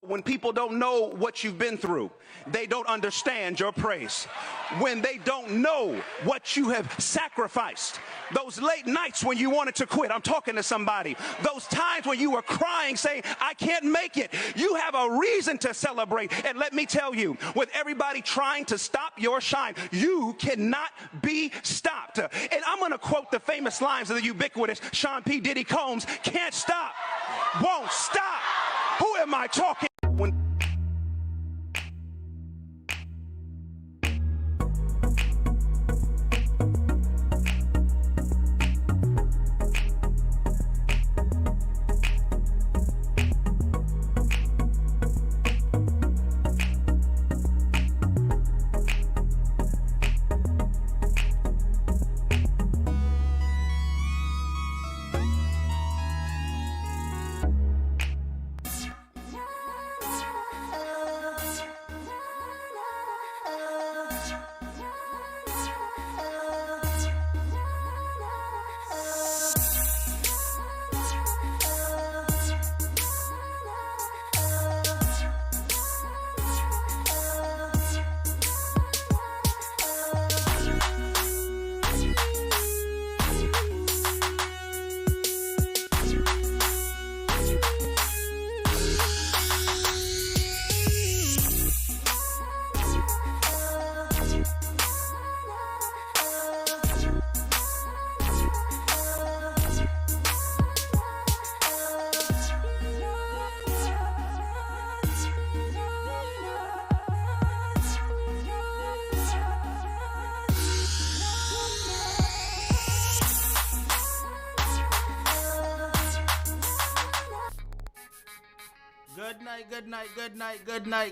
When people don't know what you've been through, they don't understand your praise. When they don't know what you have sacrificed, those late nights when you wanted to quit, I'm talking to somebody, those times when you were crying saying, I can't make it, you have a reason to celebrate. And let me tell you, with everybody trying to stop your shine, you cannot be stopped. And I'm going to quote the famous lines of the ubiquitous Sean P. Diddy Combs, can't stop, won't stop. Who am I talking?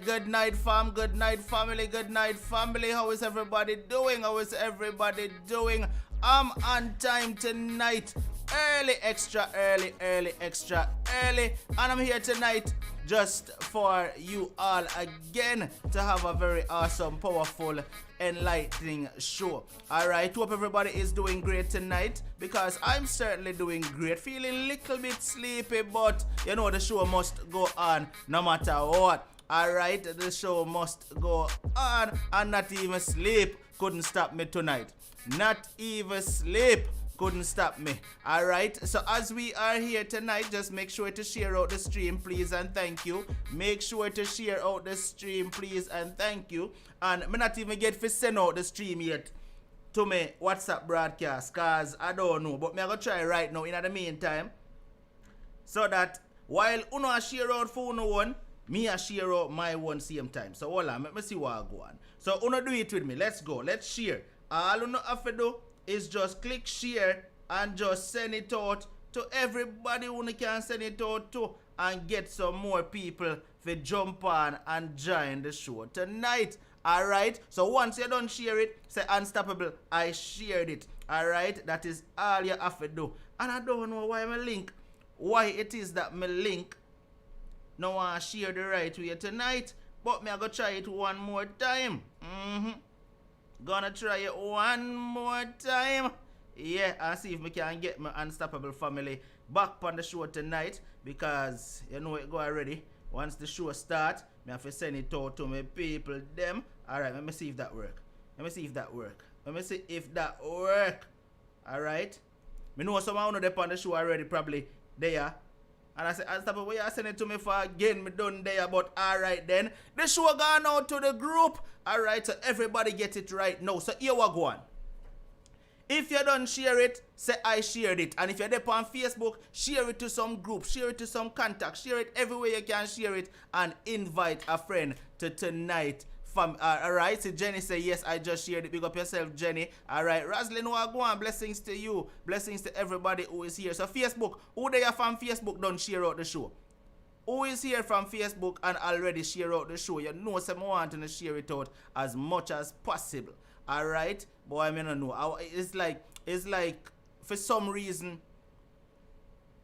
Good night, fam. Good night, family. Good night, family. How is everybody doing? I'm on time tonight. Early, extra early. And I'm here tonight just for you all again to have a very awesome, powerful, enlightening show. Alright, hope everybody is doing great tonight, because I'm certainly doing great. Feeling a little bit sleepy, but you know the show must go on no matter what. Alright, the show must go on, and not even sleep couldn't stop me tonight. Not even sleep couldn't stop me. Alright, so as we are here tonight, just make sure to share out the stream, please and thank you. Make sure to share out the stream, please and thank you. And me not even get to send out the stream yet to me WhatsApp broadcast, cause I don't know, but me I go try right now in the meantime, so that while uno share out for uno one, me a share out my one same time. So hold on, let me see what I go on. So uno do it with me. Let's go. Let's share. All uno have to do is just click share and just send it out to everybody who can send it out to, and get some more people to jump on and join the show tonight. Alright, so once you done share it, say Unstoppable, I shared it. Alright, that is all you have to do. And I don't know why it is that my link no one share the right way tonight, but me I go try it one more time. Gonna try it one more time. Yeah, and see if we can get my Unstoppable family back on the show tonight, because you know it go already. Once the show start, me have to send it out to my people them. Alright, let me see if that work. Let me see if that work. Alright. Me know someone on the show already, probably there. And I said, Unstoppable, why you send it to me for again? Me done there, but alright then. The show gone out to the group. Alright, so everybody get it right now. So here we go on. If you don't share it, say I shared it. And if you're there on Facebook, share it to some group, share it to some contact, share it everywhere you can share it, and invite a friend to tonight. Alright, so Jenny say yes, I just shared it. Big up yourself, Jenny. Alright, Roslyn, go on. Blessings to you. Blessings to everybody who is here. So Facebook, who there from Facebook don't share out the show? Who is here from Facebook and already share out the show? You know someone wanting to share it out as much as possible. Alright, boy, I don't know. It's like for some reason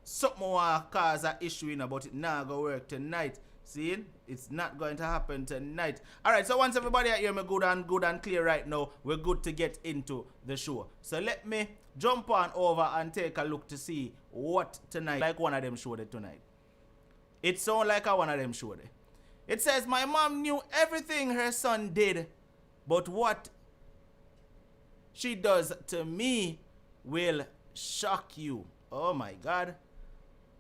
something will cause an issue in about it now go work tonight. See, it's not going to happen tonight. Alright, so once everybody out here me good and clear right now, we're good to get into the show. So let me jump on over and take a look to see what tonight, like one of them showed it tonight. It sounds like one of them showed it. It says, my mom knew everything her son did, but what she does to me will shock you. Oh my God.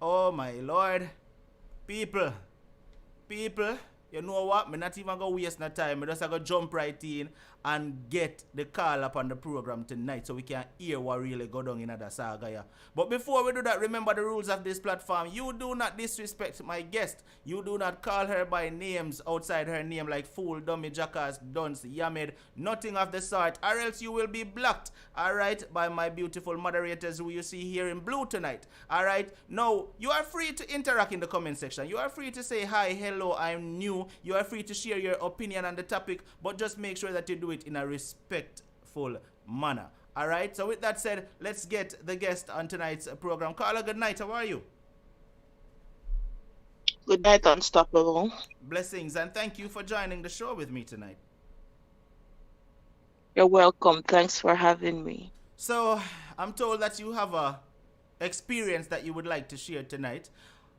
Oh my Lord. People, people, you know what? Me not even gonna waste no time. Me just gonna jump right in and get the call up on the program tonight so we can hear what really go down in the saga. Yeah. But before we do that, remember the rules of this platform. You do not disrespect my guest. You do not call her by names outside her name like fool, dummy, jackass, dunce, yamid, nothing of the sort, or else you will be blocked, alright, by my beautiful moderators who you see here in blue tonight. Alright, now you are free to interact in the comment section. You are free to say hi, hello, I'm new. You are free to share your opinion on the topic, but just make sure that you do it in a respectful manner. Alright, so with that said, let's get the guest on tonight's program. Carla, good night. How are you? Good night, Unstoppable. Blessings, and thank you for joining the show with me tonight. You're welcome. Thanks for having me. So, I'm told that you have a experience that you would like to share tonight.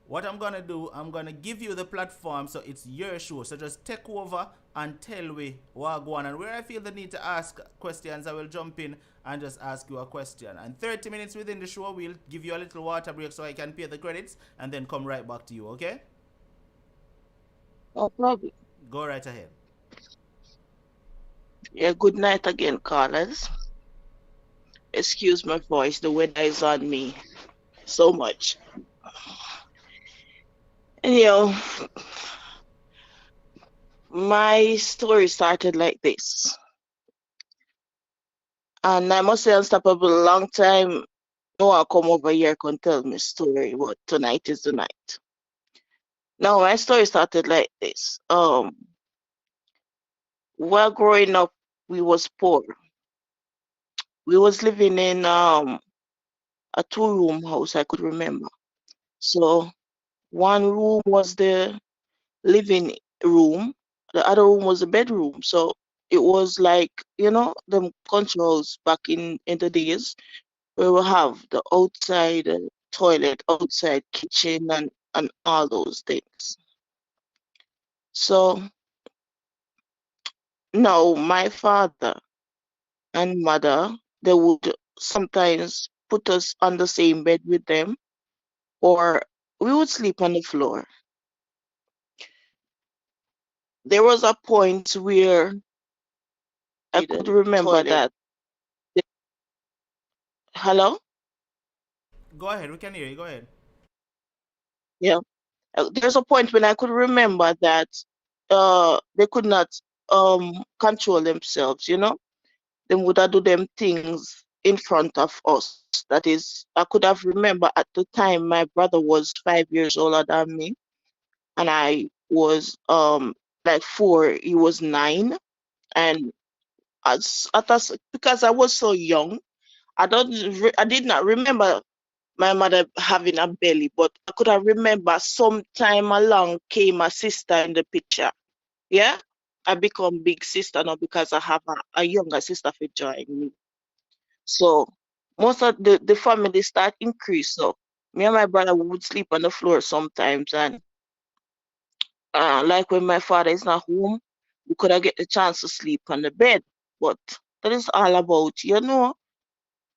What I'm gonna do, I'm gonna give you the platform, so it's your show. So just take over and tell me what go on. And where I feel the need to ask questions, I will jump in and just ask you a question. And 30 minutes within the show, we'll give you a little water break so I can pay the credits and then come right back to you, okay? No problem. Go right ahead. Yeah, good night again, callers. Excuse my voice, the weather is on me so much. And my story started like this. And I must say, Unstoppable, a long time, no one come over here can tell me story, but tonight is the night. Now, my story started like this. While growing up, we was poor. We was living in a 2-room house, I could remember. So one room was the living room, the other room was the bedroom. So it was like, them controls back in the days where we have the outside toilet, outside kitchen, and all those things. So now my father and mother, they would sometimes put us on the same bed with them, or we would sleep on the floor. There was a point where I could remember that. Hello? Go ahead, we can hear you. Go ahead. Yeah. There's a point when I could remember that they could not control themselves, They would do them things in front of us. That is, I could have remember at the time my brother was 5 years older than me, and I was like 4, he was 9, and because I was so young, I did not remember my mother having a belly, but I could have remember sometime along came a sister in the picture. Yeah, I become big sister now because I have a younger sister for join me. So most of the family start increase. So me and my brother would sleep on the floor sometimes, and like when my father is not home, we could have get the chance to sleep on the bed. But that is all about,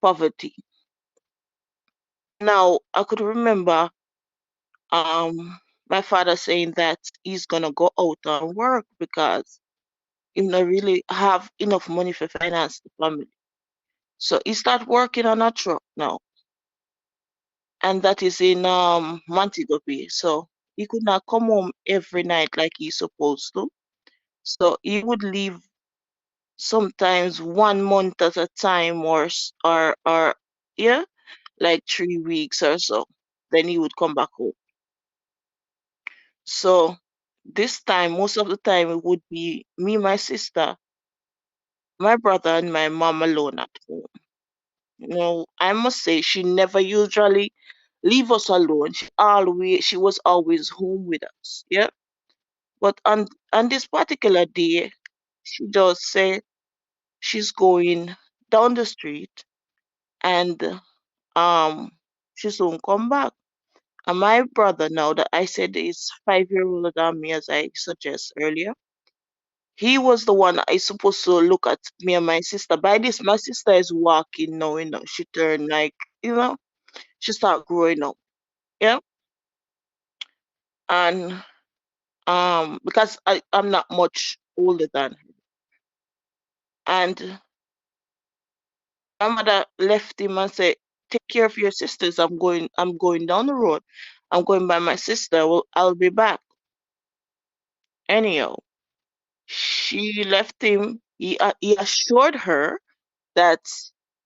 poverty. Now I could remember my father saying that he's gonna go out and work because he not really have enough money for finance the family. So he start working on a truck now, and that is in Montego Bay. So he could not come home every night like he's supposed to. So he would leave sometimes 1 month at a time, or yeah, like 3 weeks or so. Then he would come back home. So this time, most of the time, it would be me, my sister, my brother, and my mom alone at home. I must say she never usually leave us alone. She was always home with us. Yeah. But on this particular day, she just said she's going down the street, and um she soon come back. And my brother, now that I said is 5 years older than me, as I suggest earlier, he was the one I supposed to look at me and my sister. By this, my sister is walking now, she turned like, she start growing up. Yeah. And because I'm not much older than her. And my mother left him and said, take care of your sisters. I'm going down the road. I'm going by my sister. Well, I'll be back. Anyhow, she left him. He assured her that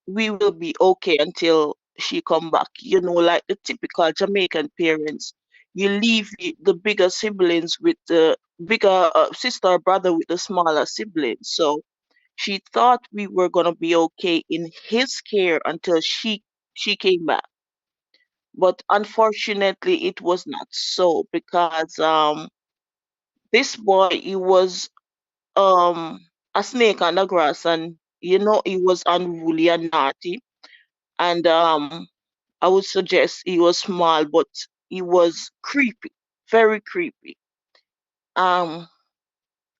we will be okay until she come back. Like the typical Jamaican parents. You leave the bigger siblings with the bigger sister or brother with the smaller siblings. So she thought we were gonna be okay in his care until she came back. But unfortunately, it was not so because this boy, he was a snake on the grass, and he was unruly and naughty. And I would suggest he was small, but he was creepy, very creepy. Um,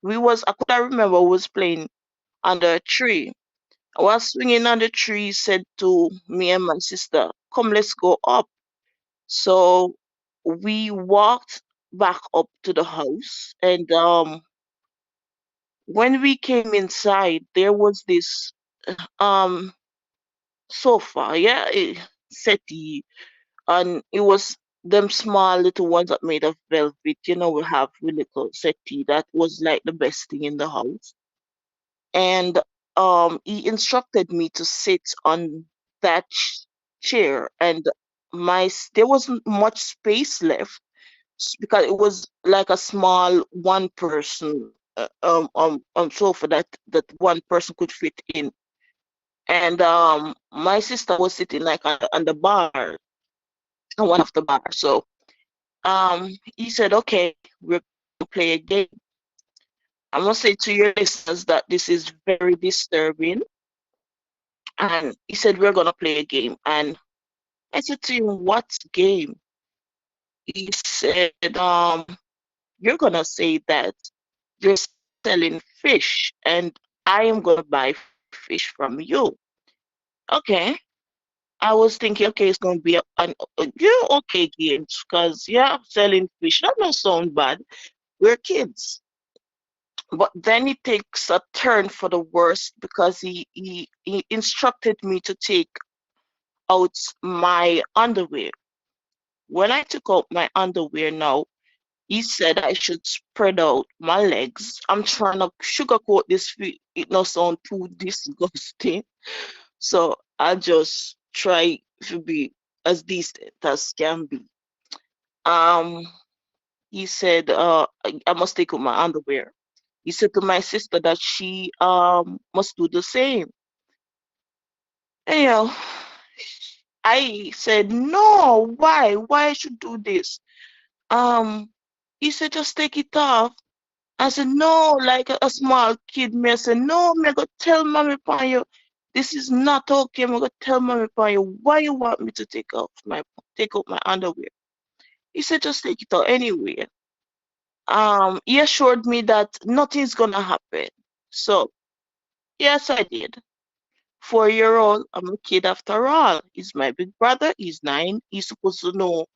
I could remember we was playing under a tree. I was swinging on the tree, said to me and my sister, come, let's go up. So we walked back up to the house, and when we came inside, there was this um sofa, yeah, settee, and it was them small little ones that made of velvet. We little settee that was like the best thing in the house. And he instructed me to sit on that chair, and there wasn't much space left because it was like a small one person sofa that one person could fit in. And my sister was sitting like on the bar, on one of the bars. So he said, okay, we're going to play a game. I must say to your listeners that this is very disturbing. And he said, we're going to play a game. And I said to him, what game? He said, you're going to say that you're selling fish, and I am going to buy fish from you. Okay. I was thinking, okay, it's going to be okay games, because, yeah, selling fish, that don't sound bad. We're kids. But then it takes a turn for the worst because he instructed me to take out my underwear. When I took out my underwear now, he said I should spread out my legs. I'm trying to sugarcoat this. It not sound too disgusting. So I just try to be as decent as can be. Um, he said, I must take out my underwear. He said to my sister that she must do the same. Anyhow, I said, no, why? Why I should do this? Um, he said, just take it off. I said, no, like a small kid. Me, I said, no, me go tell mommy upon you. This is not okay. I'm gonna tell mommy upon you. Why you want me to take out my underwear? He said, just take it out anyway. He assured me that nothing's gonna happen. So yes, I did. 4-year-old, I'm a kid after all. He's my big brother. He's 9. He's supposed to know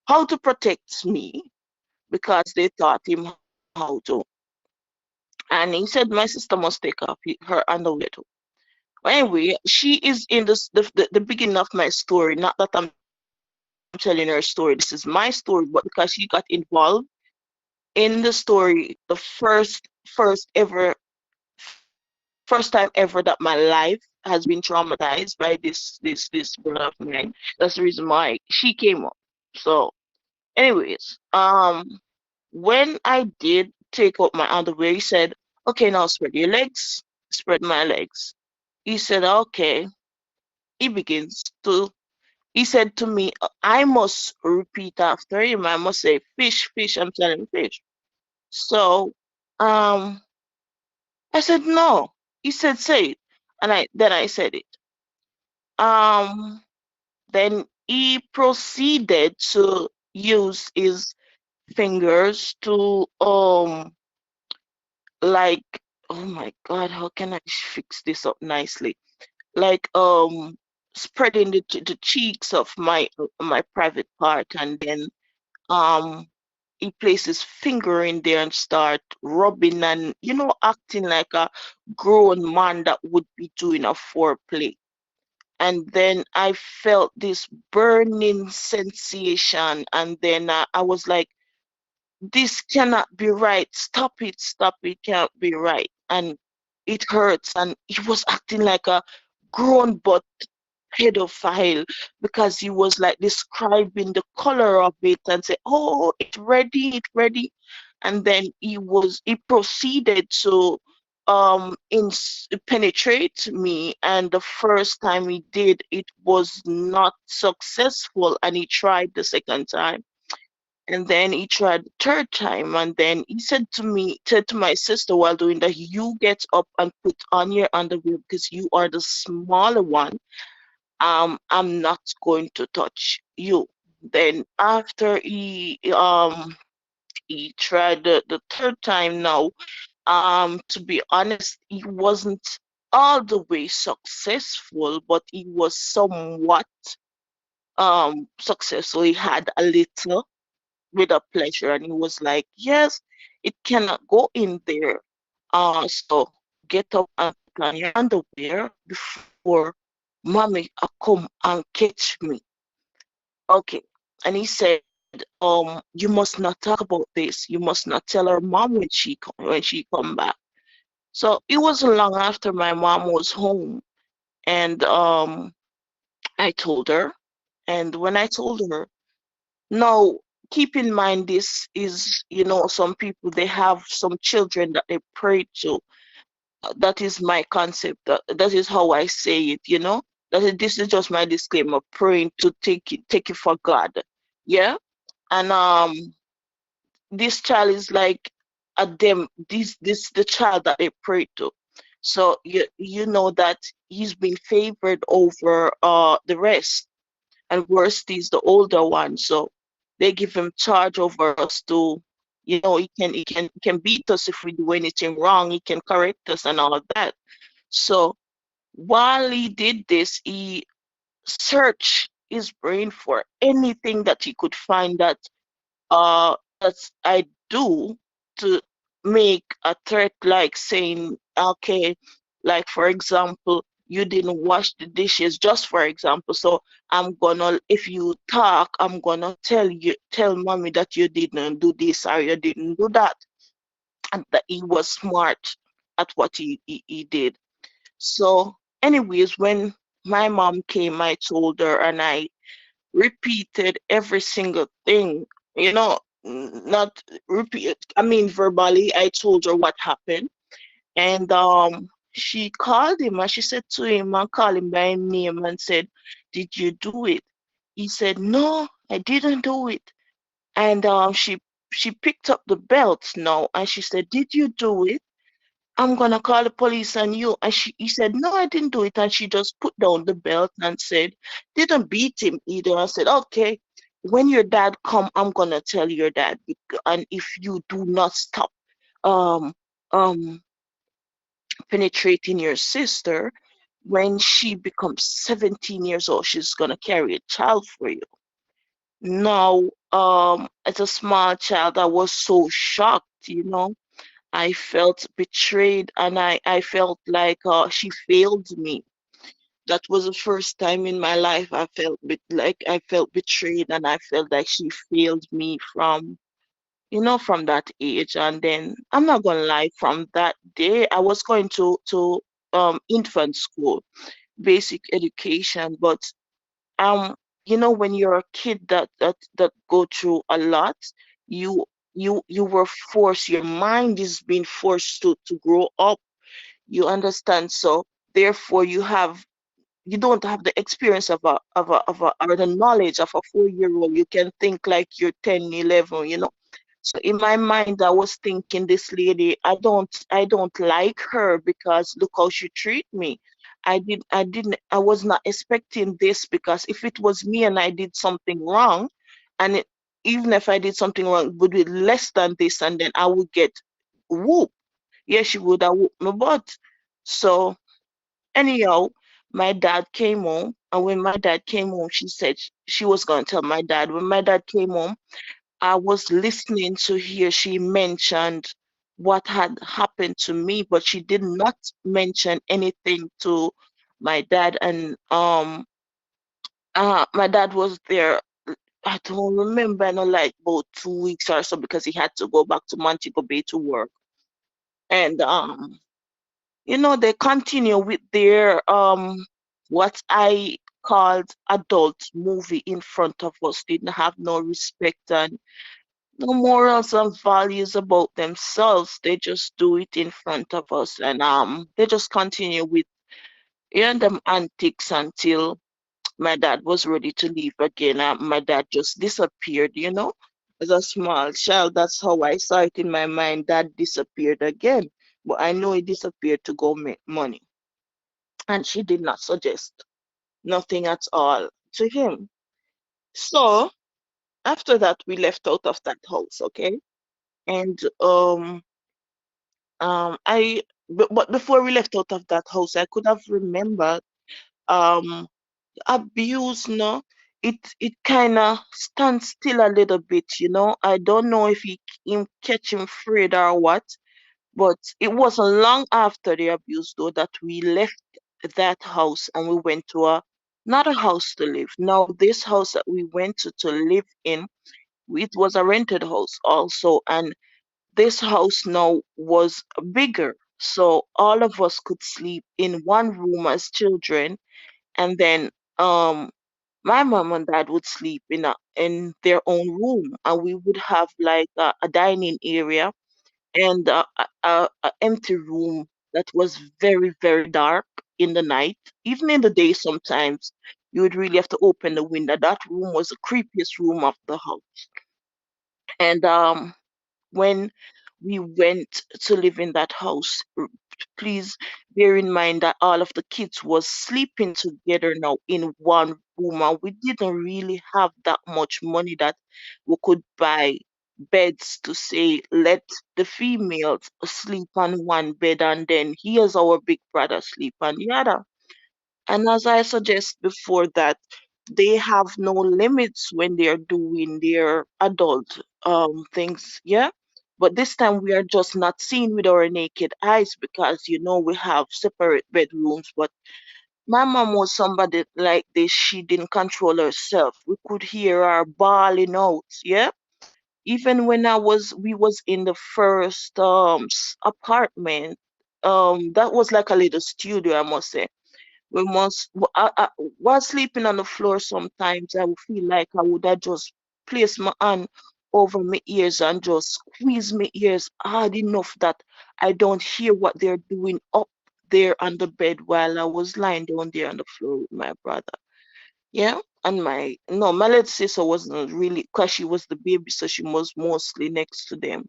how to protect me because they taught him how to. And he said my sister must take off her underwear too. Anyway, she is in the beginning of my story. Not that I'm telling her story. This is my story, but because she got involved in the story, the first time ever that my life has been traumatized by this brother of mine. That's the reason why she came up. So, anyways, when I did take out my underwear, he said, "Okay, now spread your legs." Spread my legs. He said, "Okay." He begins to. He said to me, "I must repeat after him. I must say, fish, fish. I'm selling fish." So, um, I said, "No." He said, "Say it," and I said it. Um, then he proceeded to use his fingers to like, oh my God, how can I fix this up nicely? Like spreading the cheeks of my private part, and then um he placed his finger in there and start rubbing and acting like a grown man that would be doing a foreplay. And then I felt this burning sensation, and then I was like, this cannot be right. Stop it, can't be right. And it hurts, and he was acting like a grown but pedophile, because he was like describing the color of it and say, oh, it's ready. And then he proceeded to penetrate me, and the first time he did, it was not successful, and he tried the second time, and then he tried the third time, and then he said to my sister while doing that, you get up and put on your underwear because you are the smaller one. I'm not going to touch you. Then after he tried the third time now, to be honest, he wasn't all the way successful, but he was somewhat successful. He had a little with a pleasure, and he was like, yes, it cannot go in there. So get up and put on your underwear before mommy come and catch me. Okay. And he said, you must not talk about this. You must not tell her mom when she come back. So it wasn't long after my mom was home, and I told her. And when I told her, now keep in mind, this is, some people, they have some children that they pray to. That is my concept. That is how I say it, this is just my disclaimer, praying to take it for God. Yeah. And this child is like this the child that they pray to. So you know that he's been favored over the rest, and worst is the older one. So they give him charge over us to, he can beat us if we do anything wrong. He can correct us and all of that. So while he did this, he searched his brain for anything that he could find that I do to make a threat, like saying, okay, like for example, you didn't wash the dishes, just for example. So if you talk, I'm gonna tell mommy that you didn't do this or you didn't do that. And that he was smart at what he did. So, anyways, when my mom came, I told her, and I repeated every single thing, not repeat, I mean, verbally, I told her what happened. And she called him, and she said to him, and called him by name and said, did you do it? He said, no, I didn't do it. And she picked up the belt now, and she said, did you do it? I'm gonna call the police on you. And he said, no, I didn't do it. And she just put down the belt and said, didn't beat him either. I said, okay, when your dad come, I'm gonna tell your dad. And if you do not stop um um penetrating your sister, when she becomes 17 years old, she's gonna carry a child for you. Now, as a small child, I was so shocked. I felt betrayed, and I felt like she failed me. That was the first time in my life I felt betrayed, and I felt like she failed me from that age. And then I'm not gonna lie, from that day I was going to infant school, basic education, but um when you're a kid that go through a lot, you you were forced, your mind is being forced to grow up, you understand? So therefore you don't have the experience of a or the knowledge of a 4-year-old. You can think like you're 10, 11. So in my mind, I was thinking, this lady, I don't like her because look how she treat me. I was not expecting this, because if it was me and I did something wrong, and even if I did something wrong, would be less than this, and then I would get whooped. Yeah, she would have whooped my butt. So anyhow, my dad came home, and when my dad came home, she said she was going to tell my dad. When my dad came home, I was listening to hear she mentioned what had happened to me, but she did not mention anything to my dad. And my dad was there. I don't remember, no, like about 2 weeks or so, because he had to go back to Montego Bay to work. And they continue with their what I called adult movie in front of us. Didn't have no respect and no morals and values about themselves. They just do it in front of us, and they just continue with them antics until my dad was ready to leave again. My dad just disappeared, as a small child. That's how I saw it in my mind. Dad disappeared again, but I know he disappeared to go make money, and she did not suggest nothing at all to him. So after that, we left out of that house, okay? And but before we left out of that house, I could have remembered um abuse, no? It kind of stands still a little bit, I don't know if him catch him afraid or what, but it wasn't long after the abuse though that we left that house and we went to another house to live. Now this house that we went to live in, it was a rented house also, and this house now was bigger, so all of us could sleep in one room as children, and then um my mom and dad would sleep in their own room, and we would have like a dining area and a empty room that was very, very dark in the night. Even in the day, sometimes you would really have to open the window. That room was the creepiest room of the house. And when we went to live in that house, please bear in mind that all of the kids was sleeping together now in one room, and we didn't really have that much money that we could buy beds to say let the females sleep on one bed and then here's our big brother sleep on the other. And as I suggest before, that they have no limits when they are doing their adult things, yeah. But this time we are just not seeing with our naked eyes because we have separate bedrooms. But my mom was somebody like this. She didn't control herself. We could hear her bawling out, yeah. Even when we was in the first apartment, that was like a little studio, I must say. We must, while sleeping on the floor, sometimes I would feel like I would have just place my hand over my ears and just squeeze my ears hard enough that I don't hear what they're doing up there on the bed while I was lying down there on the floor with my brother. Yeah. And my little sister wasn't really, because she was the baby, so she was mostly next to them.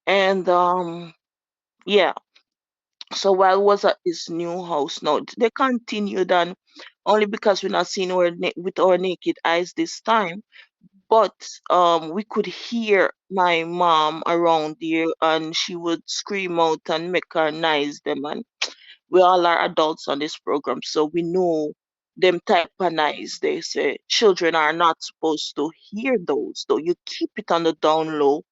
And yeah. So while I was at this new house now, they continued on only because we're not seeing with our naked eyes this time. But we could hear my mom around here, and she would scream out and make her nice them. And we all are adults on this program, so we know them type of nice. They say children are not supposed to hear those, though you keep it on the down low.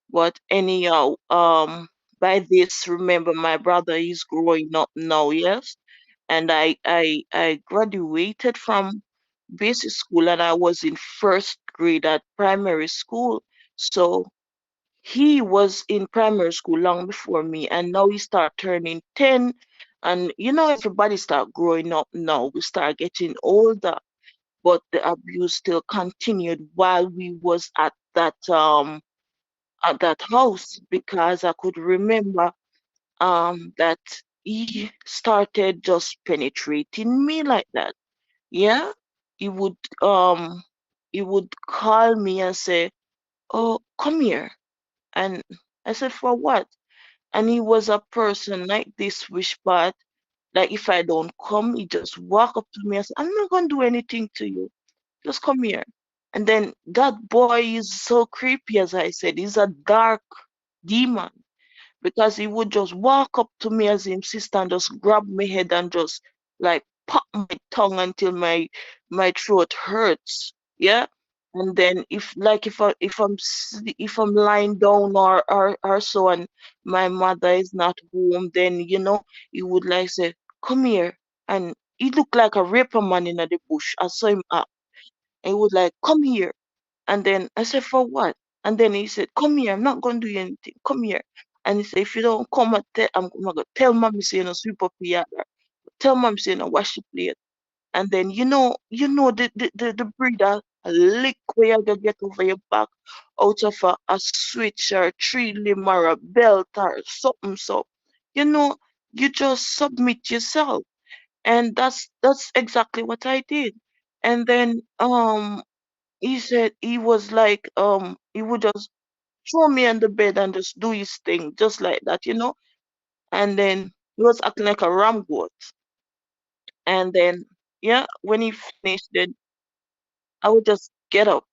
But anyhow, by this, remember my brother is growing up now, yes, and I graduated from basic school and I was in first grade at primary school. So he was in primary school long before me, and now he start turning 10, and everybody start growing up now. We start getting older, but the abuse still continued while we was at that house, because I could remember that he started just penetrating me like that. Yeah. He would um he would call me and say, "Oh, come here." And I said, "For what?" And he was a person like this, wish but like if I don't come, he just walk up to me and say, "I'm not gonna do anything to you. Just come here." And then that boy is so creepy, as I said. He's a dark demon because he would just walk up to me as him sister and just grab my head and just like pop my tongue until my throat hurts. Yeah. And then if I'm lying down or so and my mother is not home, then he would like say, "Come here," and he looked like a raper man in the bush. I saw him up. And he would like, "Come here." And then I said, "For what?" And then he said, "Come here. I'm not going to do you anything. Come here." And he said, "If you don't come, I'm going to tell mommy say, sweep up the yard. Tell mommy say, wash the plate." And then, the breeder, a lick where you gonna get over your back out of a switch or a tree limb or a belt or something. So, you know, you just submit yourself. And that's exactly what I did. And then, he said he was like he would just throw me on the bed and just do his thing just like that. And then he was acting like a ram goat. And then yeah, when he finished, then I would just get up.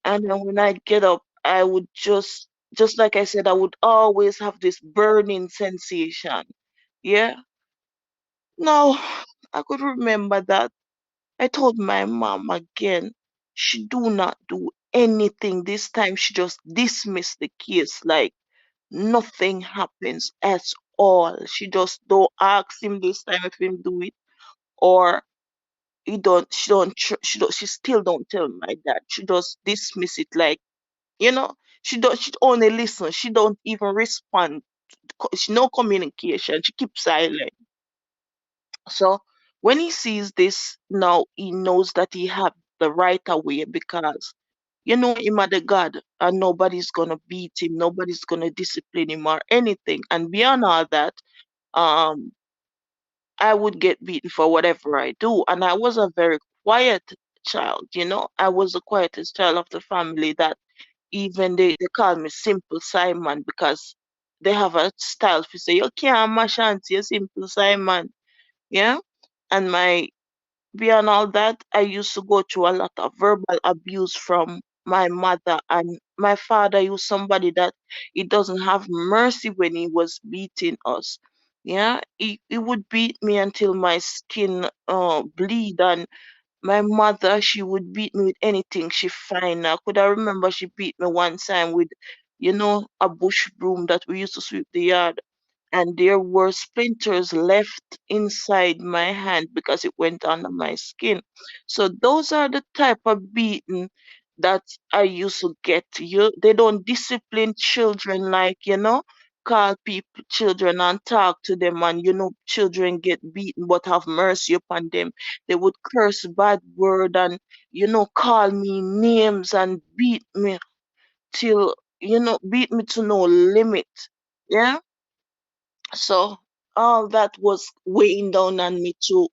And then when I get up, I would just like I said, I would always have this burning sensation. Yeah. Now I could remember that I told my mom again, she do not do anything. This time she just dismissed the case like nothing happens at all. She just don't ask him this time if him do it, or she still don't tell my dad. She just dismiss it like, you know, she only listen. She don't even respond. She no communication. She keeps silent. So when he sees this now, he knows that he have the right away because him a the God and nobody's gonna beat him, nobody's gonna discipline him or anything. And beyond all that, um, I would get beaten for whatever I do. And I was a very quiet child. I was the quietest child of the family that even they call me Simple Simon because they have a style to say, you can't mash auntie, you Simple Simon. Yeah. And beyond all that, I used to go through a lot of verbal abuse from my mother, and my father. He was somebody that he doesn't have mercy when he was beating us. Yeah, he would beat me until my skin bleed, and my mother, she would beat me with anything she find. I remember she beat me one time with, a bush broom that we used to sweep the yard, and there were splinters left inside my hand because it went under my skin. So those are the type of beating that I used to get. They don't discipline children like, call people children and talk to them, and children get beaten but have mercy upon them. They would curse bad word and call me names and till beat me to no limit. Yeah. So all that was weighing down on me too,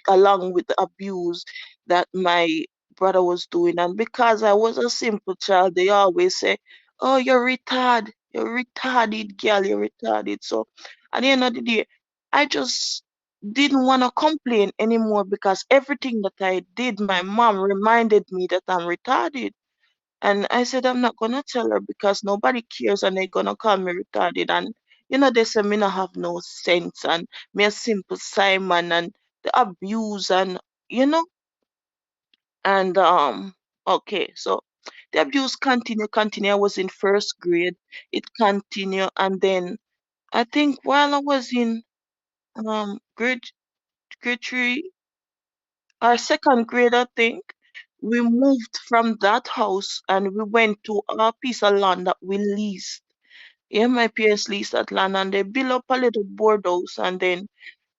along with the abuse that my brother was doing. And because I was a simple child, they always say, "Oh, you're retarded, girl, you're retarded." So at the end of the day, I just didn't want to complain anymore because everything that I did, my mom reminded me that I'm retarded. And I said, I'm not gonna tell her because nobody cares and they're gonna call me retarded. And they say me not have no sense and me a simple Simon and the abuse and you know, and okay, so the abuse continue. I was in first grade, it continued, and then I think while I was in grade three or second grade, I think, we moved from that house and we went to a piece of land that we leased. Yeah, my parents leased that land and they built up a little board house. And then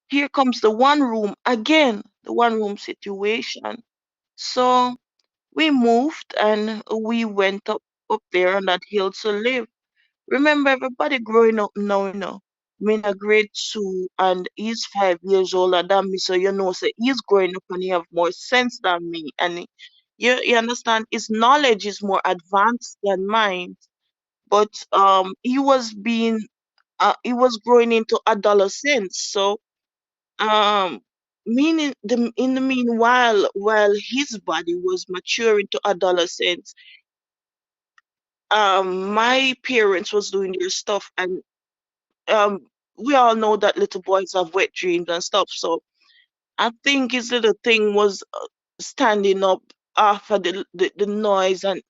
here comes the one room again, the one room situation. So we moved and we went up there on that hill to live. Remember, everybody growing up now, I'm in a grade two and he's 5 years older than me. So, so he's growing up and he have more sense than me. And you understand, his knowledge is more advanced than mine. But he was growing into adolescence. So, um, meaning in the meanwhile, while his body was maturing to adolescence, my parents was doing their stuff, and um, we all know that little boys have wet dreams and stuff. So I think his little thing was standing up after the noise, and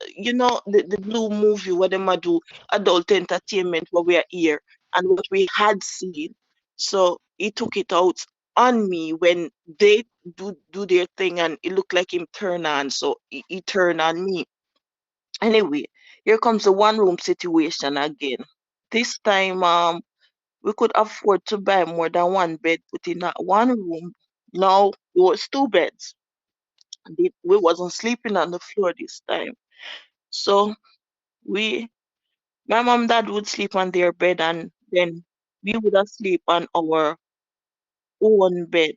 the blue movie where they might do adult entertainment where we are here and what we had seen. So he took it out on me when they do their thing, and it looked like him turn on. So he turned on me. Anyway, here comes the one room situation again. This time, we could afford to buy more than one bed, put in that one room. Now it was two beds. We wasn't sleeping on the floor this time. So we, my mom, dad would sleep on their bed, and then we would have sleep on our own bed.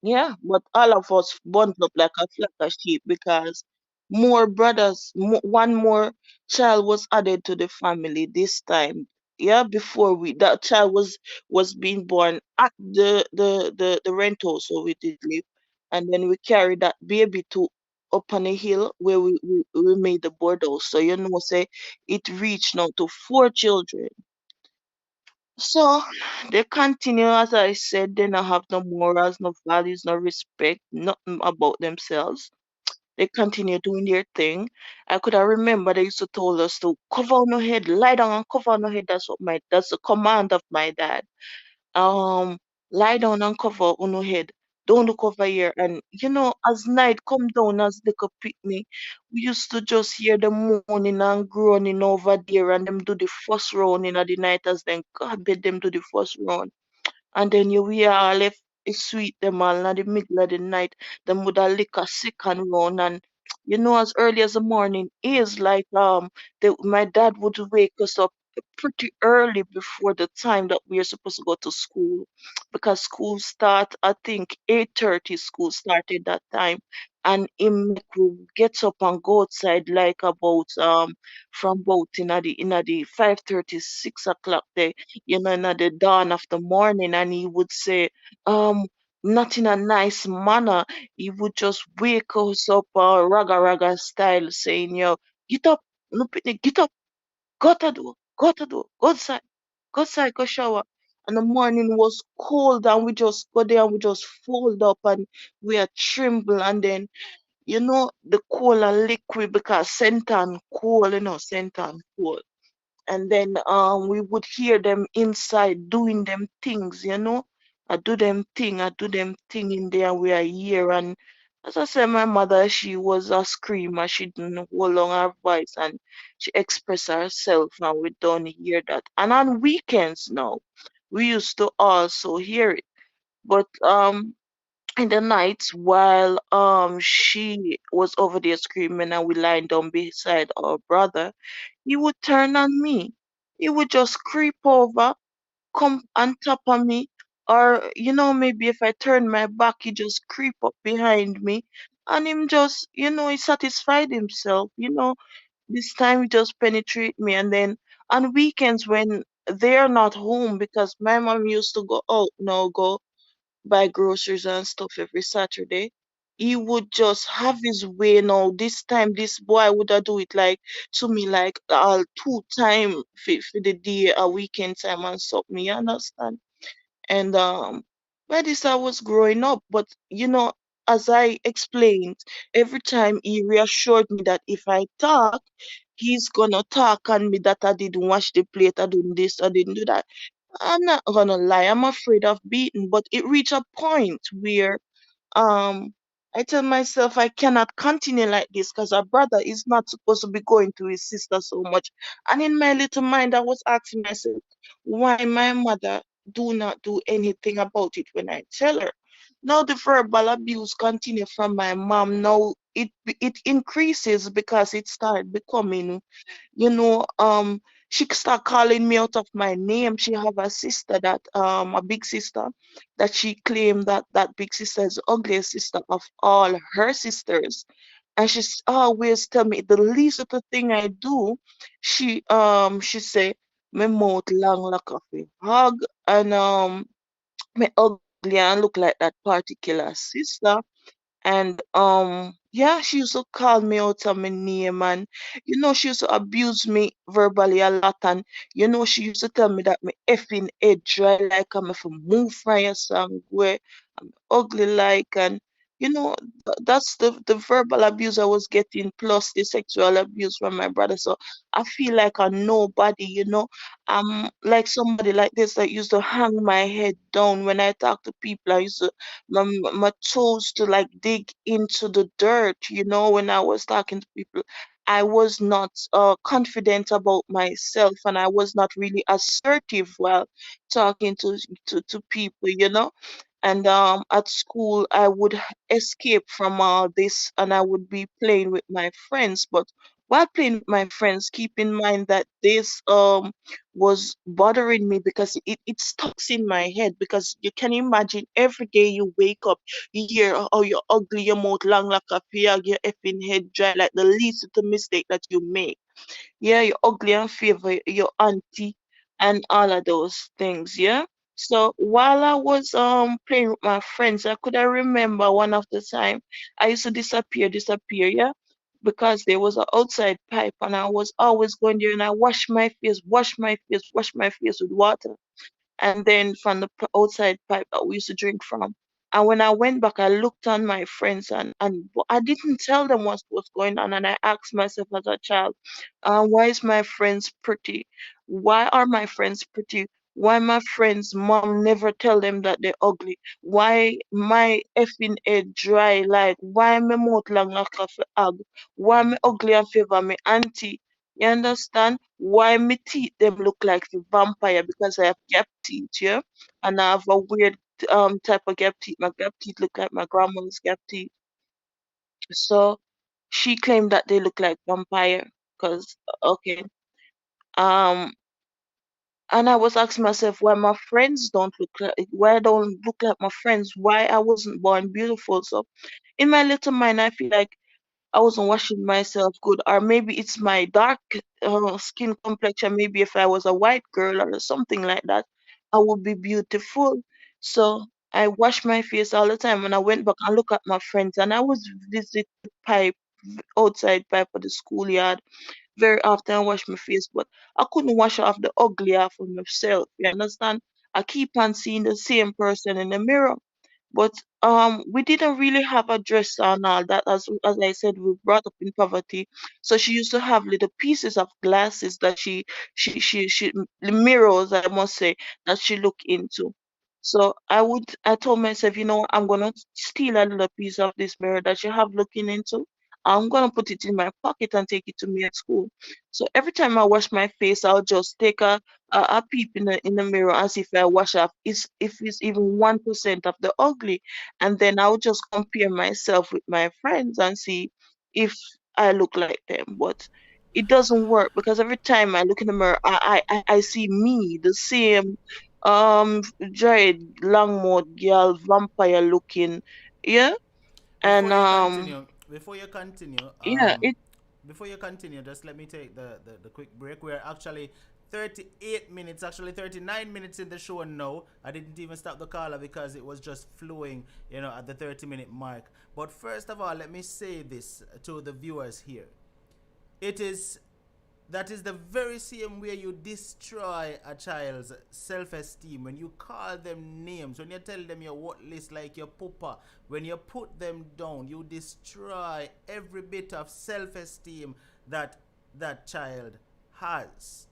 Yeah, but all of us bundled up like a flock of sheep because more brothers, one more child was added to the family this time. Yeah, before that child was being born at the rental, so we did live, and then we carried that baby to up on a hill where we made the board house. So say it reached now to four children. So they continue, as I said, they don't have no morals, no values, no respect, nothing about themselves. They continue doing their thing. I could have remember they used to tell us to cover on our head, lie down and cover on our head. That's the command of my dad. um Lie down and cover on your head. Don't look over here. And as night come down, as they could pick me, we used to just hear them moaning and groaning over there, and them do the first round in the night, as then God bid them do the first round. And then you we are left sweet them all in the middle of the night. Them would have lick a second round, and as early as the morning is like my dad would wake us up pretty early before the time that we are supposed to go to school, because school start, I think 8:30 school started that time. And him make we get up and go outside like about from about in the 5:30 6 o'clock there, in the dawn of the morning. And he would say, not in a nice manner. He would just wake us up, raga raga style, saying, yo, get up, no picnic, get up, go outside, go shower. And the morning was cold, and we just go there and we just fold up, and we are tremble. And then, the cold and liquid, because scent and cold, scent and cold. And then we would hear them inside doing them things. I do them thing in there. We are here. And as I said, my mother, she was a screamer. She didn't hold on her voice, and she expressed herself, and we don't hear that. And on weekends now, we used to also hear it. But in the nights, while she was over there screaming and we lying down beside our brother, he would turn on me. He would just creep over, come on top of me, or maybe if I turn my back, he just creep up behind me, and him just, he satisfied himself. This time he just penetrate me. And then on weekends when they're not home, because my mom used to go out now, go buy groceries and stuff every Saturday. He would just have his way now. This time, this boy would have do it like to me like two time for the day, a weekend time and something. You understand? And by this I was growing up, but as I explained, every time he reassured me that if I talk, he's gonna talk on me that I didn't wash the plate, I didn't this, I didn't do that. I'm not gonna lie, I'm afraid of beating, but it reached a point where um I tell myself I cannot continue like this, because a brother is not supposed to be going to his sister so much. And in my little mind, I was asking myself why my mother do not do anything about it when I tell her. Now the verbal abuse continue from my mom. Now it increases because it started becoming, you know, um, she start calling me out of my name. She have a sister that, a big sister, that she claimed that that big sister is the ugliest sister of all her sisters. And she's always tell me the least little thing I do, she say my mouth long like a hog, and my ugly ugly and look like that particular sister. And yeah, she used to call me out of my name, and she used to abuse me verbally a lot. And she used to tell me that my effing head dry like I'm if I move from your song where I'm ugly like. And that's the verbal abuse I was getting, plus the sexual abuse from my brother. So I feel like a nobody. I'm like somebody like this that used to hang my head down when I talk to people. I used to my toes to like dig into the dirt, when I was talking to people. I was not confident about myself, and I was not really assertive while talking to people. And at school, I would escape from all this, and I would be playing with my friends. But while playing with my friends, keep in mind that this was bothering me because it stuck in my head. Because you can imagine every day you wake up, you hear, oh, you're ugly, your mouth long like a pig, your effing head dry, like the least little mistake that you make. Yeah, you're ugly and favor your auntie and all of those things, yeah. So while I was playing with my friends, I remember one of the time I used to disappear, yeah, because there was an outside pipe, and I was always going there, and I wash my face with water, and then from the outside pipe that we used to drink from. And when I went back, I looked on my friends, and I didn't tell them what was going on. And I asked myself as a child, why is my friends pretty? Why are my friends pretty? Why my friends' mom never tell them that they're ugly? Why my effing head dry? Like, why my mouth long like a hog? Why me ugly and favor me auntie? You understand? Why me teeth them look like the vampire? Because I have gap teeth, yeah? And I have a weird type of gap teeth. My gap teeth look like my grandma's gap teeth. So she claimed that they look like vampire. Cause okay. Um and I was asking myself why my friends don't look like, why I don't look like my friends, why I wasn't born beautiful. So in my little mind I feel like I wasn't washing myself good, or maybe it's my dark skin complexion. Maybe if I was a white girl or something like that, I would be beautiful. So I wash my face all the time, and I went back and look at my friends, and I was visit pipe outside pipe of the schoolyard very often. I wash my face, but I couldn't wash off the ugly half of myself. You understand? I keep on seeing the same person in the mirror. But we didn't really have a dress and all that. As I said, we brought up in poverty. So she used to have little pieces of glasses that she mirrors, I must say, that she look into. So I told myself, I'm gonna steal a little piece of this mirror that you have looking into. I'm gonna put it in my pocket and take it to me at school. So every time I wash my face, I'll just take a peep in the mirror as if I wash off if it's even 1% of the ugly, and then I'll just compare myself with my friends and see if I look like them. But it doesn't work because every time I look in the mirror, I see me, the same dread, long mouth girl, vampire looking, yeah, and Before you continue, yeah, just let me take the quick break. We're actually 38 minutes, actually 39 minutes in the show now. I didn't even stop the caller because it was just flowing, at the 30-minute mark. But first of all, let me say this to the viewers here. That is the very same way you destroy a child's self-esteem. When you call them names, when you tell them you're worthless like your papa, when you put them down, you destroy every bit of self-esteem that that child has.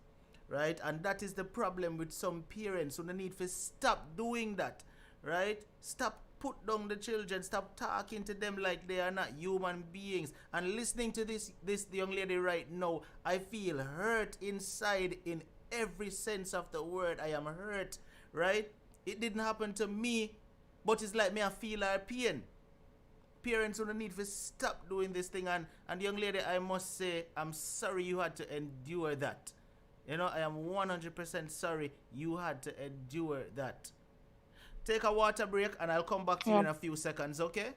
Right? And that is the problem with some parents who need to stop doing that. Right? Stop put down the children, stop talking to them like they are not human beings. And listening to this young lady right now, I feel hurt inside in every sense of the word. I am hurt, right? It didn't happen to me, but it's like me, I feel her pain. Parents who need to stop doing this thing. And young lady, I must say, I'm sorry you had to endure that. I am 100% sorry you had to endure that. Take a water break and I'll come back to you in a few seconds, okay?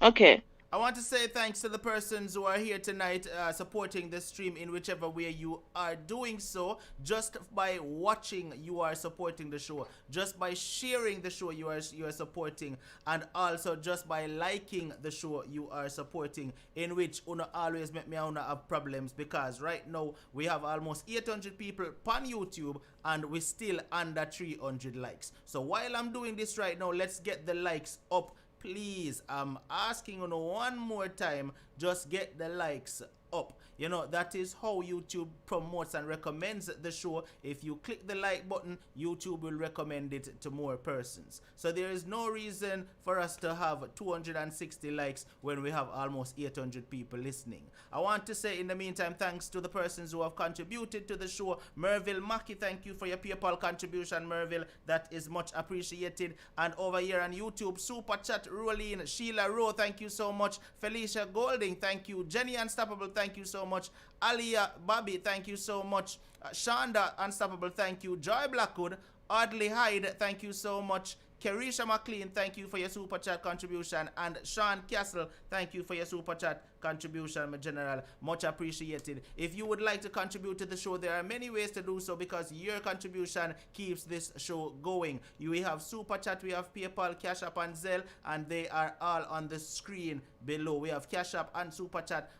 okay. I want to say thanks to the persons who are here tonight supporting the stream in whichever way you are doing so. Just by watching, you are supporting the show. Just by sharing the show, you are supporting. And also just by liking the show, you are supporting. In which una always make me una have problems, because right now we have almost 800 people on YouTube and we still under 300 likes. So while I'm doing this right now, let's get the likes up. Please, I'm asking you one more time, just get the likes up. You know, that is how YouTube promotes and recommends the show. If you click the like button, YouTube will recommend it to more persons. So there is no reason for us to have 260 likes when we have almost 800 people listening. I want to say in the meantime, thanks to the persons who have contributed to the show. Merville Mackey, thank you for your PayPal contribution, Merville. That is much appreciated. And over here on YouTube, Super Chat, Rolene, Sheila Rowe, thank you so much. Felicia Golding, thank you. Jenny Unstoppable, thank you so much. Alia Bobby, thank you so much. Shonda Unstoppable, thank you. Joy Blackwood, Audley Hyde, thank you so much. Kerisha McLean, thank you for your super chat contribution. And Sean Castle, thank you for your super chat contribution, my general. Much appreciated. If you would like to contribute to the show, there are many ways to do so, because your contribution keeps this show going. We have super chat, we have PayPal, Cash App, and Zelle, and they are all on the screen below. We have Cash App and super chat.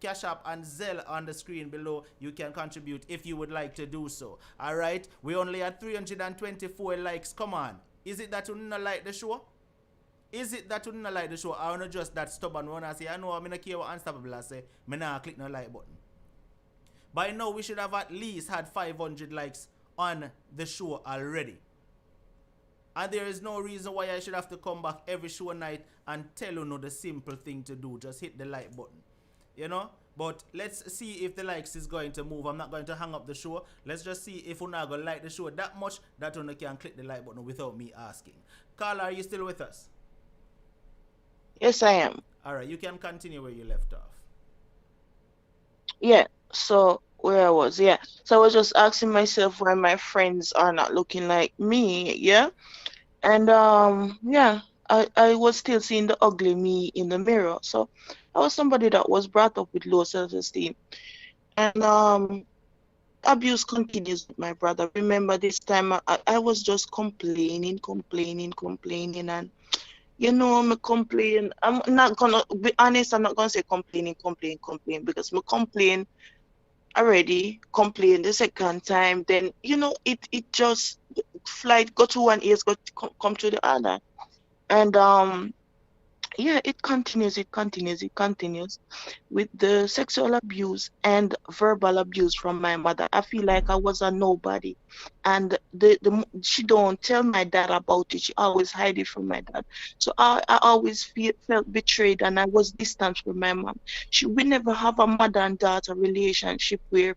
Cash App and Zelle on the screen below. You can contribute if you would like to do so. Alright, we only had 324 likes. Come on. Is it that you don't like the show? Is it that you don't like the show? I want to just that stubborn one. I say, I know I'm not care what Unstoppable I say. I not click no like button. By now, we should have at least had 500 likes on the show already. And there is no reason why I should have to come back every show night and tell you the simple thing to do. Just hit the like button. You know, but let's see if the likes is going to move. I'm not going to hang up the show. Let's just see if you're not going to like the show that much that you can click the like button without me asking. Carla, are you still with us? Yes, I am. All right, you can continue where you left off. Yeah, so where I was, yeah. So I was just asking myself why my friends are not looking like me, yeah. And yeah, I was still seeing the ugly me in the mirror. So I was somebody that was brought up with low self-esteem. And abuse continues with my brother. Remember this time I was just complaining, and you know, I'm complaining. I'm not gonna be honest, I'm not gonna say complaining, because me complain already, complain the second time, then you know it just flight go to one ears, come to the other. And yeah, it continues with the sexual abuse and verbal abuse from my mother. I feel like I was a nobody, and she don't tell my dad about it. She always hide it from my dad. So I always felt betrayed, and I was distant from my mom. We never have a mother and daughter relationship where,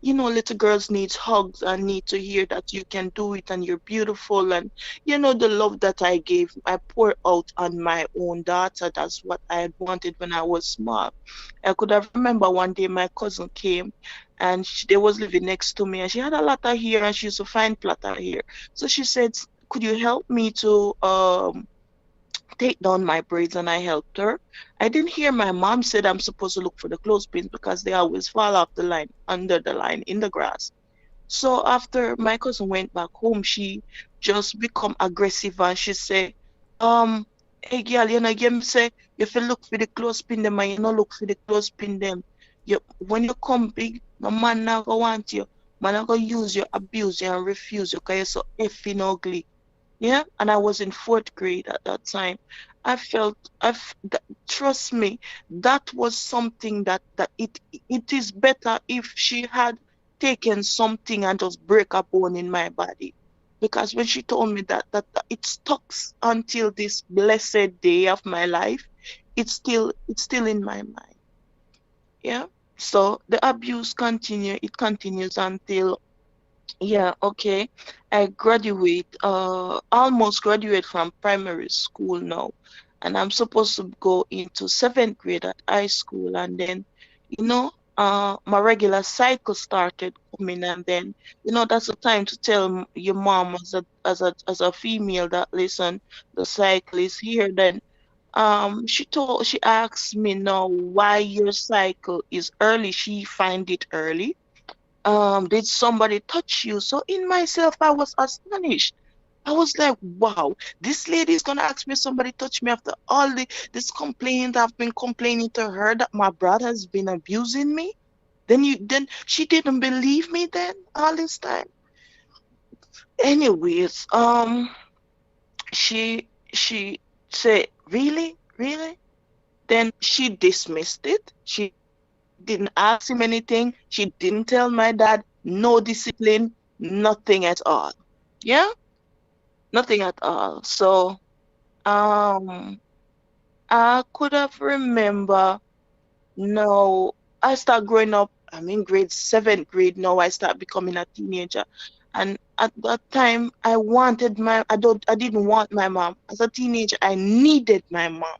you know, little girls needs hugs and need to hear that you can do it and you're beautiful. And you know, the love that I gave, I poured out on my own daughter. That's what I had wanted when I was small. I could have remember one day my cousin came, and they was living next to me, and she had a lot of hair, and she used to find plait hair. So she said, could you help me to take down my braids? And I helped her. I didn't hear my mom said I'm supposed to look for the clothespins because they always fall off the line, under the line, in the grass. So after my cousin went back home, she just become aggressive, and she say, hey girl, you know, you say if you look for the clothespin them and you no look for the clothespin them, when you come big, no man not gonna want you. Man not gonna use you, abuse you, and refuse you because you're so effing ugly. Yeah, and I was in 4th grade at that time. I felt, trust me, that was something that it is better if she had taken something and just break a bone in my body. Because when she told me that it stuck until this blessed day of my life, it's still in my mind. Yeah. So the abuse continues until, yeah, okay. I almost graduate from primary school now. And I'm supposed to go into 7th grade at high school. And then, you know, my regular cycle started coming. And then, you know, that's the time to tell your mom as a female that, listen, the cycle is here. Then She asked me now why your cycle is early. She find it early. Did somebody touch you? So in myself, I was astonished. I was like, wow, this lady is gonna ask me somebody touch me after all this complaint I've been complaining to her that my brother has been abusing me. Then she didn't believe me then all this time. Anyways, she said, really? Really? Then she dismissed it. She didn't ask him anything. She didn't tell my dad, no discipline, nothing at all. Yeah, nothing at all. So, I could have remember now. I start growing up. I'm in grade 7th grade now. I start becoming a teenager, and at that time, I didn't want my mom. As a teenager, I needed my mom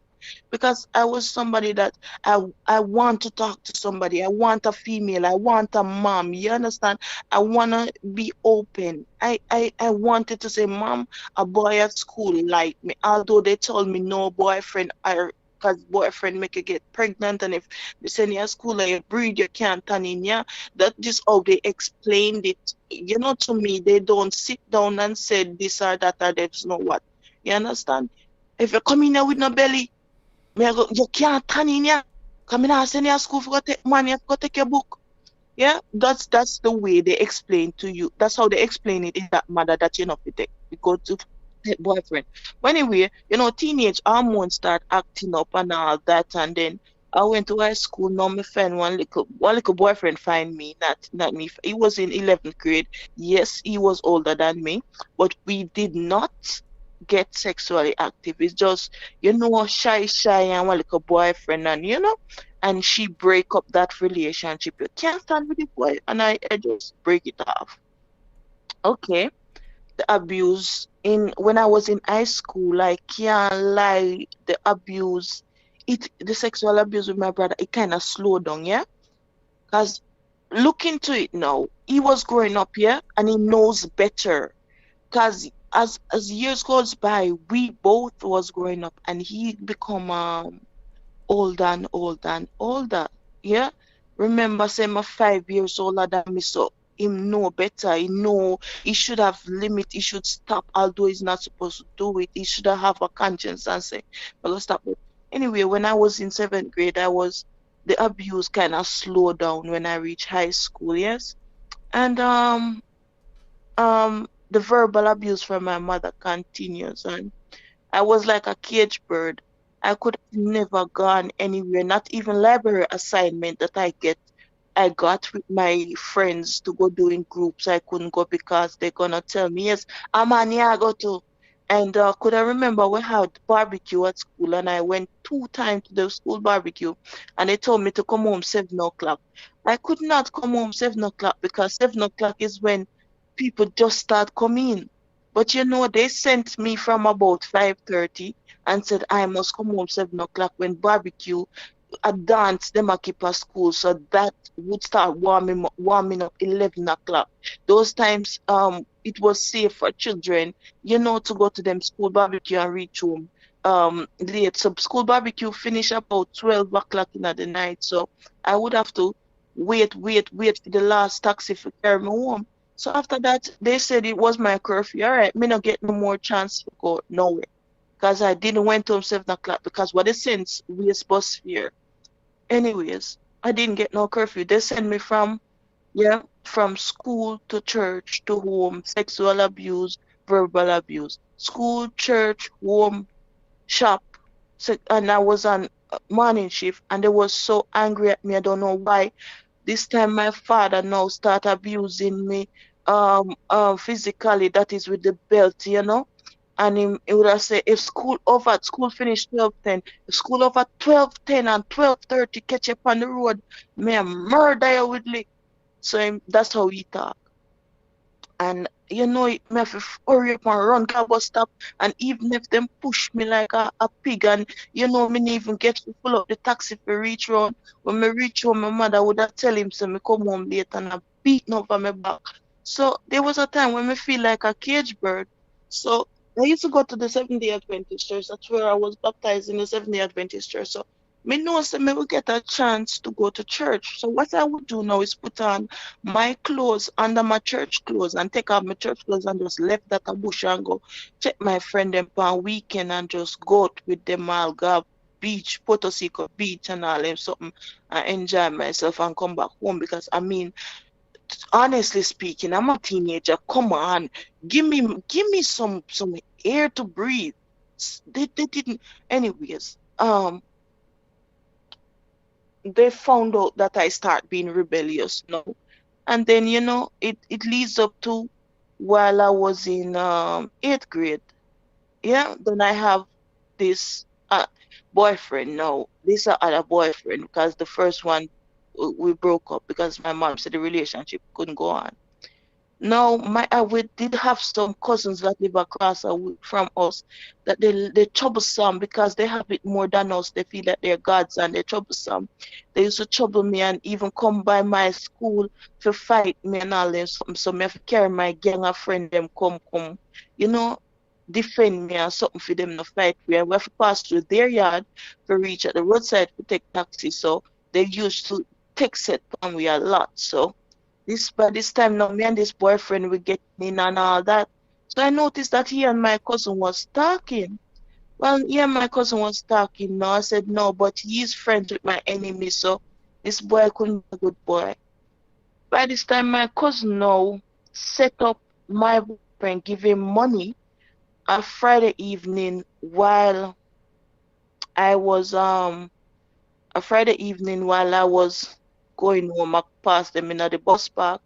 because I was somebody that I want to talk to somebody. I want a female. I want a mom. You understand? I wanna be open. I wanted to say, Mom, a boy at school like me. Although they told me no boyfriend, because boyfriend make you get pregnant, and if they send you to school and you breed, you can't turn in. Yeah, that just how they explained it. You know, to me, they don't sit down and say this or that or there's no what. You understand? If you come in here with no belly, you can't turn in here. Come in and send you to school for take money, you go take your book. Yeah, that's the way they explain to you. That's how they explain it in that matter that you know you go to boyfriend. But anyway, teenage hormones start acting up and all that, and then I went to high school. Now my friend one little boyfriend find me, not me. He was in 11th grade. Yes, he was older than me, but we did not get sexually active. It's just shy and one little boyfriend, and and she break up that relationship. You can't stand with the boy, and I just break it off. Okay, the abuse in when I was in high school, I can't lie, the sexual abuse with my brother, it kind of slowed down, yeah? Because look into it now, he was growing up, yeah, and he knows better. Because as years goes by, we both was growing up, and he become older and older and older. Yeah. Remember, say I'm 5 years older than me, so him know better. He know he should have limit. He should stop, although he's not supposed to do it. He should have a conscience and say, "Well, let's stop." But anyway, when I was in 7th grade, the abuse kind of slowed down when I reached high school. Yes, and the verbal abuse from my mother continues, and I was like a cage bird. I could have never gone anywhere, not even library assignment that I got with my friends to go do in groups. I couldn't go because they're gonna tell me, yes, I'm on here, I go to. And could I remember we had barbecue at school, and I went 2 times to the school barbecue, and they told me to come home 7 o'clock. I could not come home 7 o'clock because 7 o'clock is when people just start coming. But they sent me from about 5:30 and said I must come home 7 o'clock when barbecue, a dance, them a keep at school. So that would start warming up 11 o'clock. Those times it was safe for children, to go to them school barbecue and reach home late. So school barbecue finish about 12 o'clock in the night. So I would have to wait for the last taxi to carry me home. So after that, they said it was my curfew. All right, me not get no more chance to go nowhere. Because I didn't went home 7 o'clock because what they sent we are supposed to hear. Anyways, I didn't get no curfew. They sent me from school to church to home, sexual abuse, verbal abuse. School, church, home, shop. And I was on morning shift, and they was so angry at me. I don't know why. This time my father now start abusing me physically, that is with the belt, And he would have said, if school finish 12:10, if school over 12:10 and 12:30 catch up on the road, may I murder you with lick. So that's how he talk. And me have to hurry up and run to a bus stop, and even if them push me like a pig, and me not even get to pull up the taxi for reach round. When me reach home, my mother would have tell him so me come home late, and I beating over my back. So there was a time when me feel like a cage bird. So I used to go to the Seventh-day Adventist church. That's where I was baptized in the Seventh-day Adventist church. So me know say me will get a chance to go to church. So what I would do now is put on my clothes under my church clothes and take off my church clothes and just left that a bush and go check my friend them on weekend and just go out with them all go beach, Puerto Rico beach and all them something and enjoy myself and come back home because I mean honestly speaking, I'm a teenager. Come on, give me some air to breathe. They didn't. Anyways, they found out that I start being rebellious now, and then it leads up to while I was in 8th grade. Yeah, then I have this boyfriend now. This other boyfriend because the first one we broke up because my mom said the relationship couldn't go on. No, we did have some cousins that live across from us that they troublesome because they have it more than us. They feel that they're gods and they're troublesome. They used to trouble me and even come by my school to fight me and all them something. So me have to carry my gang of friend them come, you know, defend me and something for them to fight me. And we have to pass through their yard to reach at the roadside to take taxi. So they used to take set on we a lot. So by this time now, me and this boyfriend we getting in and all that. So I noticed that he and my cousin was talking. Well, he and my cousin was talking. No, I said no, but he's friends with my enemy, so this boy couldn't be a good boy. By this time, my cousin now set up my boyfriend, give him money on Friday evening while I was a Friday evening while I was going home. I passed them in at the bus park.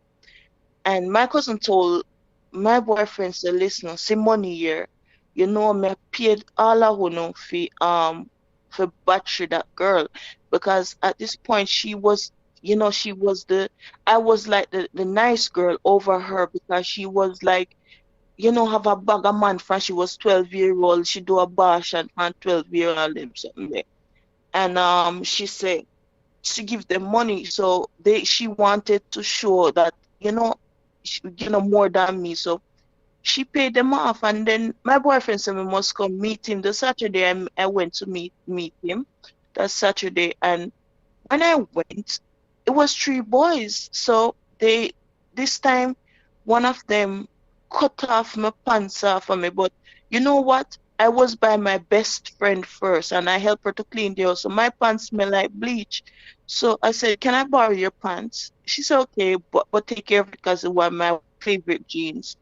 And my cousin told my boyfriend, say, listen, see money here. You know, me paid all I want for battery that girl. Because at this point she was I was like the nice girl over her because she was like, have a bag of man from she was 12-year-old. She do a bash and 12-year-old and something there. And she said she give them money. So she wanted to show that, more than me. So she paid them off. And then my boyfriend said we must come meet him. The Saturday I went to meet him that Saturday. And when I went, it was 3 boys. So this time one of them cut off my pants off of me. But you know what? I was by my best friend first and I helped her to clean the house. So my pants smell like bleach. So I said, can I borrow your pants? She said, okay, but take care of it because it was my favorite jeans.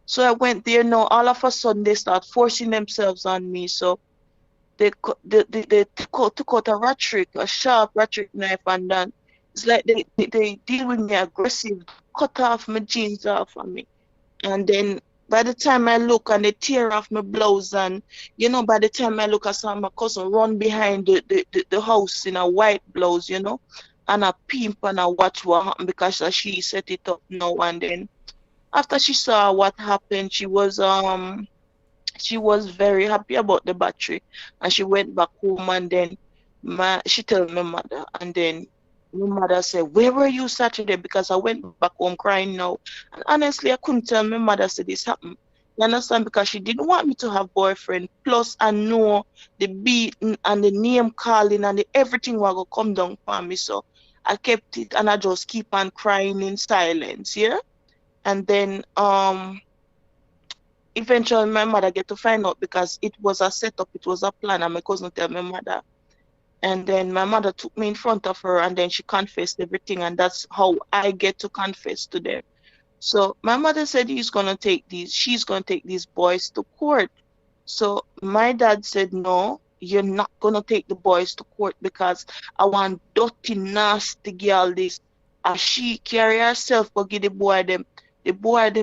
So I went there. Now, all of a sudden, they start forcing themselves on me. So they took out a sharp ratchet knife, and then it's like they deal with me aggressive, cut off my jeans off of me. And then by the time I look and they tear off my blouse, and by the time I look, I saw my cousin run behind the house in a white blouse, and I peep and I watch what happened because she set it up now. And then after she saw what happened, she was very happy about the battery, and she went back home. And then she told my mother, and then my mother said, where were you Saturday? Because I went back home crying now. And honestly, I couldn't tell my mother said this happened. You understand? Because she didn't want me to have boyfriend. Plus, I know the beating and the name calling and everything was going to come down for me. So I kept it and I just keep on crying in silence, yeah? And then eventually my mother get to find out because it was a setup, it was a plan, and my cousin tell my mother. And then my mother took me in front of her and then she confessed everything, and that's how I get to confess to them. So my mother said she's gonna take these boys to court. So my dad said, no, you're not gonna take the boys to court because I want dirty, nasty girl this. As she carry herself but give the boy them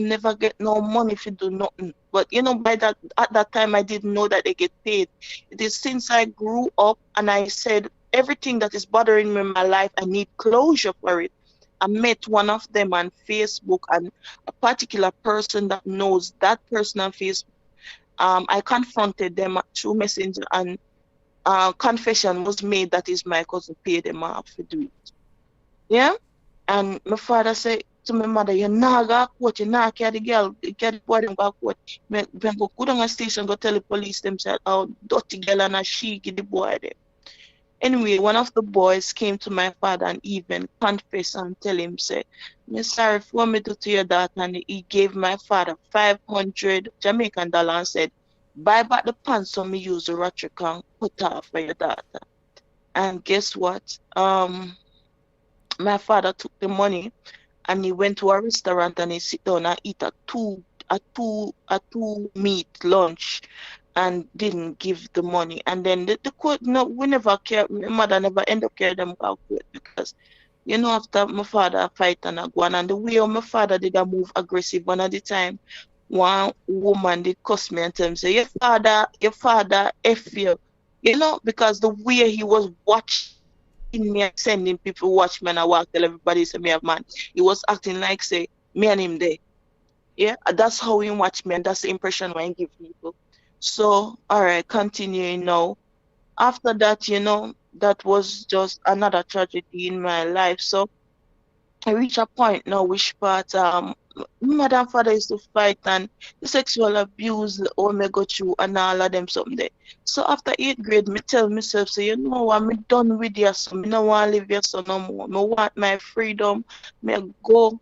never get no money if you do nothing. But at that time I didn't know that they get paid. It is since I grew up and I said everything that is bothering me in my life, I need closure for it. I met one of them on Facebook, and a particular person that knows that person on Facebook. I confronted them through Messenger, and confession was made that is my cousin paid them off to do it. Yeah? And my father said, to my mother, you nah go court, you nah carry the girl, carry the boy them go court. Me go down a station, go tell the police themselves how dirty girl and a she give the boy them. Anyway, one of the boys came to my father and even confessed and tell him, say, me sorry for what me do to your daughter, and he gave my father 500 Jamaican dollars and said, buy back the pants so me use the ratchet and put off for your daughter. And guess what? My father took the money and he went to a restaurant and he sit down and eat a two meat lunch and didn't give the money. And then the court, no, we never care. My mother never end up carrying them out court because, you know, after my father fight and I go on, and the way my father did a move aggressive one at the time, one woman did cuss me and tell me, say, your father F you know, because the way he was watching me and sending people watch me and I walk tell everybody say me have man. He was acting like say me and him there. Yeah, that's how he watch me and that's the impression I give people. So all right, continuing now. After that, you know, that was just another tragedy in my life. So I reach a point now which part mother and father used to fight and the sexual abuse or me go through and all of them something there. So after 8th grade, me tell myself, say, you know what, me done with you, so me no want to live here so no more. Me want my freedom. Me go.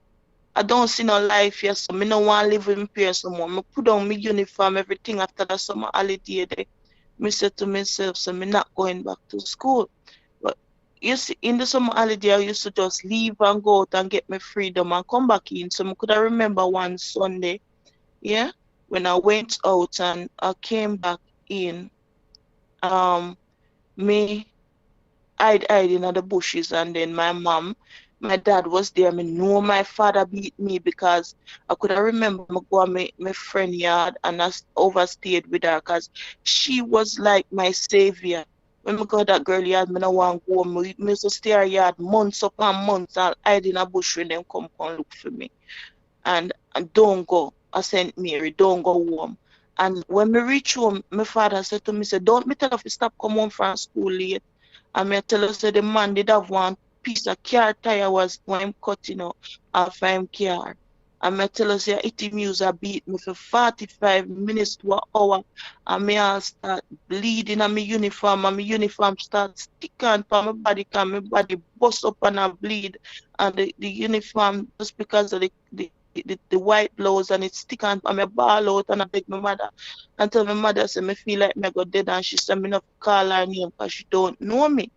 I don't see no life here, so me no want to live with my parents no more. Me put on my uniform, everything after the summer holiday day. Me said to myself, so me not going back to school. But you see, in the summer holiday, I used to just leave and go out and get my freedom and come back in. So I could I remember one Sunday, yeah, when I went out and I came back in, me hide in the bushes, and then my dad was there. Me know my father beat me because I could I remember me go to my friend yard and I overstayed with her because she was like my savior. When I go to that girl yard, me no want to go. Me used to stay her yard months upon months and hide in a bush when them come look for me. And don't go. I sent Mary, don't go home. And when me reach home, my father said to me, say, don't me tell her to stop come home from school late. And me tell her, say, the man did have one piece of car tire was when him cut, you know, off him car. And me tell her, say, it him use a beat me for 45 minutes to an hour. And me all start bleeding on my uniform, and my uniform start sticking on my body, because my body bust up and I bleed. And the uniform, just because of the white blouse and it stick on my ball out, and I beg my mother and tell my mother, say, me feel like me go dead, and she said me not call her name because she don't know me.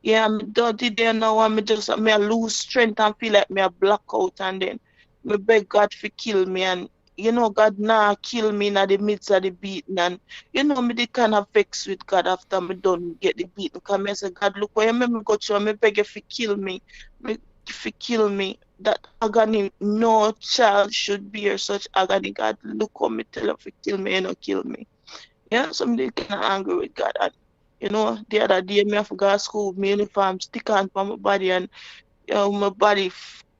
Yeah, I'm dirty there now, and me I lose strength and feel like me a black out, and then me beg God to kill me, and you know God nah kill me in the midst of the beating, and you know me did kind of vex with God after me done get the beating, because me say, God, look where you make me go through, and me beg you to kill me. If you kill me, that agony, no child should bear such agony. God, look how me tell you to kill me, you know, kill me. Yeah, somebody kind of angry with God. And, you know, the other day, me have to go to school, my uniform stick on my body, and you know, my body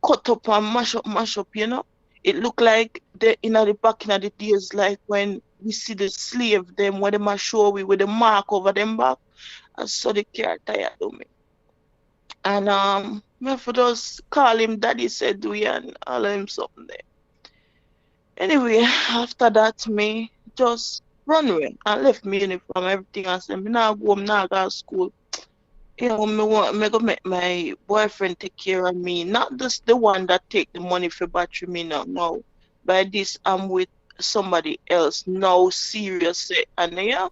cut up and mash up, you know. It look like in the back in the days, like when we see the slave, them, when they show we with the mark over them back, and so the car tired of me. And me for just call him daddy said we and all of him something there. Anyway, after that me just run away and left me uniform, everything, and said me now go home, now go to school. You know, me go make my boyfriend take care of me. Not just the one that take the money for battery me now. No. By this I'm with somebody else now, seriously. And yeah,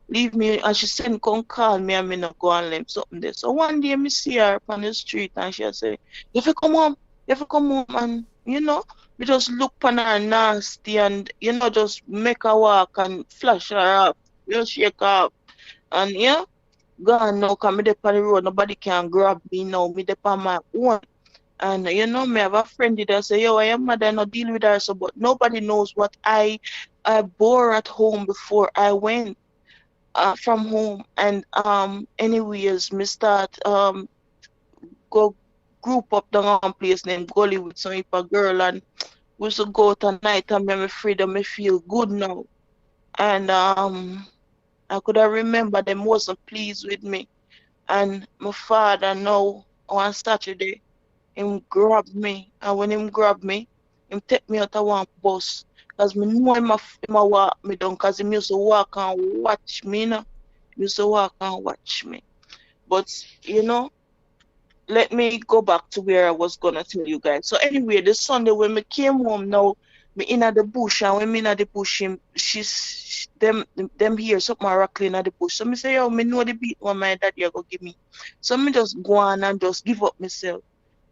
leave me, and she said, come call me, and me not go and leave something there. So one day me see her on the street and she say, you have to come home, and you know, we just look on her nasty and you know, just make her walk and flash her up, just shake her up. And yeah, gone now, cause me dey on the road, nobody can grab me now, me dey on my own. And you know, me have a friend that say, yo, I am mad, I not deal with her, so but nobody knows what I bore at home before I went from home. And anyways, me start go group up down one place named Gully with some people girl, and we used to go out at night, and me freedom, me feel good now. And I could have remember them wasn't pleased with me. And my father now on Saturday, him grab me. And when him grab me, him take me out of one bus. Because me know him a walk me down. Because him used to walk and watch me, you know. He used to walk and watch me. But, you know, let me go back to where I was gonna tell you guys. So anyway, this Sunday when me came home now, me in at the bush, and when me in at the bush, them hear something rattling at the bush. So me say, yo, me know the beat what my daddy go give me. So me just go on and just give up myself.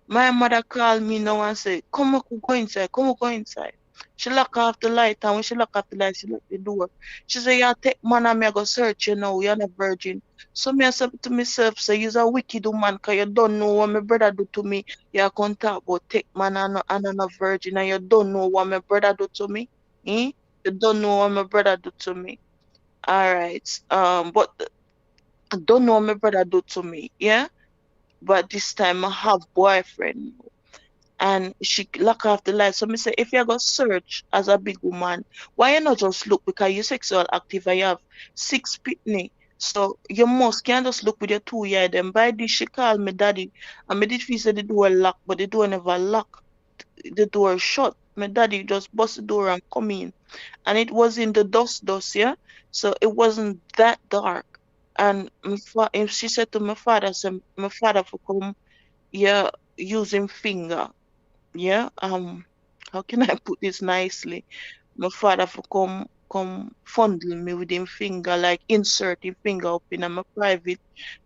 My mother called me now and say, come on, go inside, come on, go inside. She lock off the light, and when she lock off the light, she lock the door. She say, yeah, take man and me I go search you now, you're not virgin. So me I said to myself, say, you're a wicked woman, cause you don't know what my brother do to me. You can talk about take man and I'm a virgin, and you don't know what my brother do to me. Eh? You don't know what my brother do to me. Alright. But I don't know what my brother do to me, yeah? But this time I have boyfriend and she lock off the light. So me say, if you go search as a big woman, why you not just look because you're sexual active and you have 6 pitney. So you must can't just look with your 2 eye. Then by this she called me daddy and me did feel say the door locked, but the door never locked. The door shut. My daddy just bust the door and come in. And it was in the dust, yeah. So it wasn't that dark. And she said to my father, so my father for come, yeah, using finger. Yeah, how can I put this nicely? My father for come fondle me with him finger, like insert him finger up in my private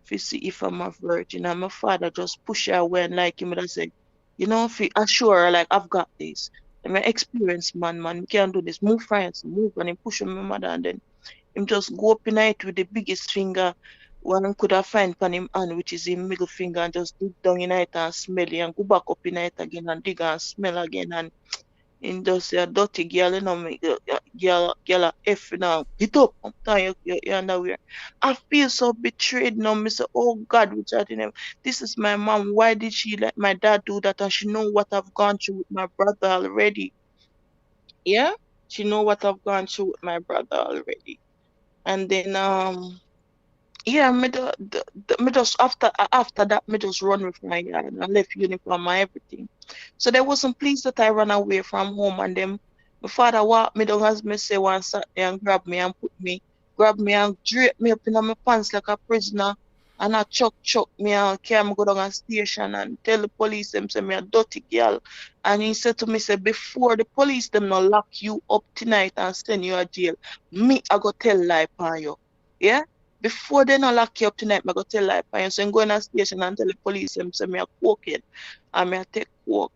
to see if I'm a virgin. And my father just push her away and like him and I say, you know, if assure her like I've got this. I'm an experienced man, we can't do this. Move friends, move and him push my mother and then him just go up in it with the biggest finger one could have find on him hand, which is him middle finger, and just dig down in it and smell it and go back up in it again and dig and smell again and in just a dirty girl, you know me, girl F now. Get up, I'm tired, you're underwear. I feel so betrayed now. Me say, oh God, which I didn't. This is my mom. Why did she let my dad do that? And she know what I've gone through with my brother already. Yeah, she know what I've gone through with my brother already. And then yeah, me just after that, me just run with my yard and I left uniform and everything. So they wasn't pleased that I ran away from home and them. My father walked me down as me say one Saturday and grab me and drape me up in my pants like a prisoner. And I chuck me and carry me go down a station and tell the police them say me a dirty girl. And he said to me, say before the police them not lock you up tonight and send you a jail, me I go tell lie on you. Yeah? Before they not lock you up tonight, I go tell lie on you. So I'm going to station and tell the police them say me a cocaine and me a take coke.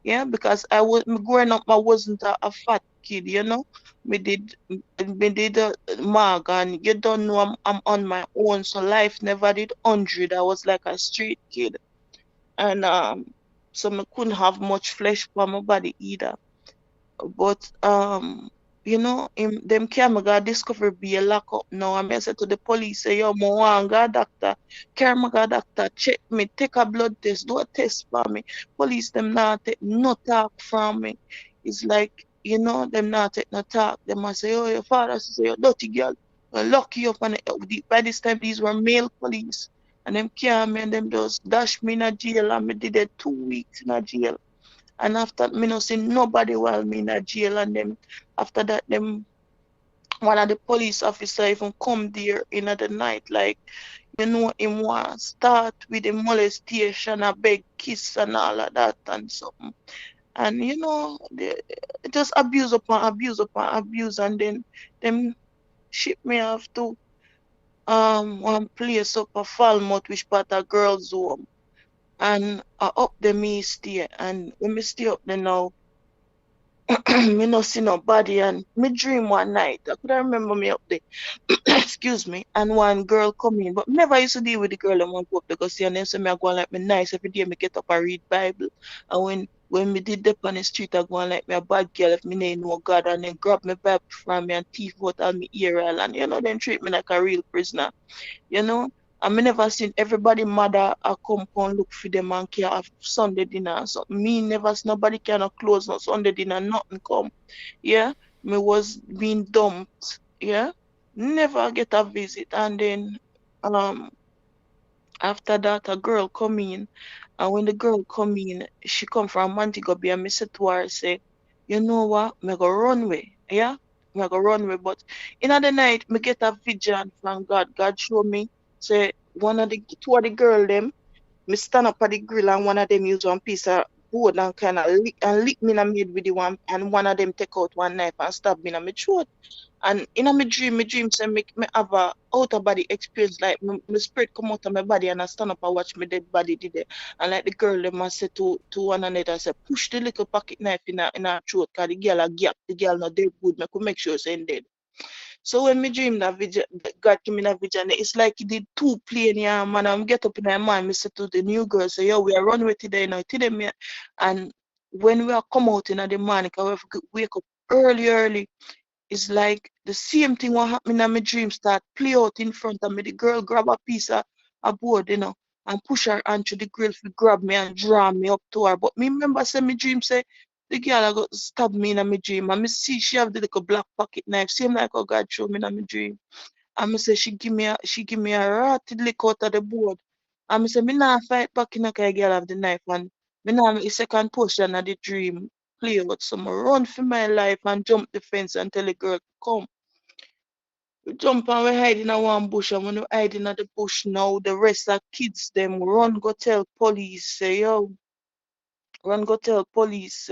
Yeah, because me growing up, I wasn't a fat kid, you know. Me did mag and you don't know I'm on my own, so life never did 100. I was like a street kid. And so me couldn't have much flesh for my body either. But you know, them camera got discover be a lock up now. And I said to the police, say, yo, mo want go doctor, camera got doctor, check me, take a blood test, do a test for me. Police them not take no talk from me. It's like, you know, them not take no talk. Them must say, oh, your father say, you dirty girl, lock you up. And by this time, these were male police. And them came and them just dash me in a jail. And me did it 2 weeks in a jail. And after me no see nobody while me in a jail and them after that them one of the police officer even come there in the night like you know him want start with the molestation a beg kiss and all of that and something. And you know they just abuse upon abuse and then them ship me off to one place up a Falmouth which part of girls home. And up there me stay and when me stay up there now me no see nobody and me dream one night. I could remember me up there. Excuse me. And one girl come in. But me never used to deal with the girl and one go up there because see and then so me I go on like me nice every day me get up and read Bible. And when me did that on the street I go on like me a bad girl if me name know God and then grab me Bible from me and thief out all me ear all and you know then treat me like a real prisoner. You know? And me never seen everybody mother come look for them and care have Sunday dinner. So me never see nobody can close no Sunday dinner, nothing come. Yeah. Me was being dumped. Yeah. Never get a visit. And then After that, a girl come in, and when the girl come in, she come from Montego Bay, and me say to her, say, you know what, me go run way, yeah? Me go run way, but in the night, me get a vision from God. God show me, say, two of the girl them, me stand up at the grill, and one of them use one piece of board and kind of lick me in the mid with the one, and one of them take out one knife and stab me in my throat. And in my dream say me have a out of body experience, like my spirit come out of my body and I stand up and watch my dead body did it. And like the girl them must say to one another, say push the little pocket knife in her throat, cause the girl a gap, the girl not dead good, me could make sure say dead. So when me dream that vision, God give me that vision, it's like he did two plane, yeah, man. I'm get up in my mind, me say to the new girl, say, yo, we are running with today now, today me. And when we are come out in the morning, cause we have to wake up early, it's like the same thing what happened in my dream start play out in front of me. The girl grab a piece of a board, and push her hand to the grill to grab me and draw me up to her. But me remember say my dream say the girl I got stab me in my dream. And me see she have the little black pocket knife, same like how God showed me in my dream. And me say she give me a ratty lick out of the board. And me say me nah fight back in okay girl have the knife, and me nah make the second portion of the dream play out. So me run for my life and jump the fence and tell the girl to come. We jump and we hide in a one bush, and when we hide in the bush now, the rest of kids them run go tell police, say yo, run go tell police,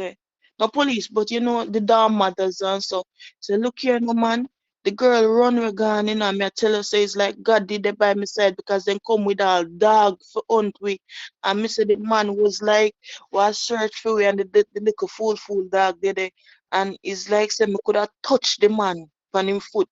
not police, but the damn mothers and so. Say, look here, no man. The girl run we gone, me I tell her, say, it's like God did it by my side because then come with a dog for hunt we. And me say the man was search for we, and the little fool dog did it. And it's like, say, me could have touched the man on him foot.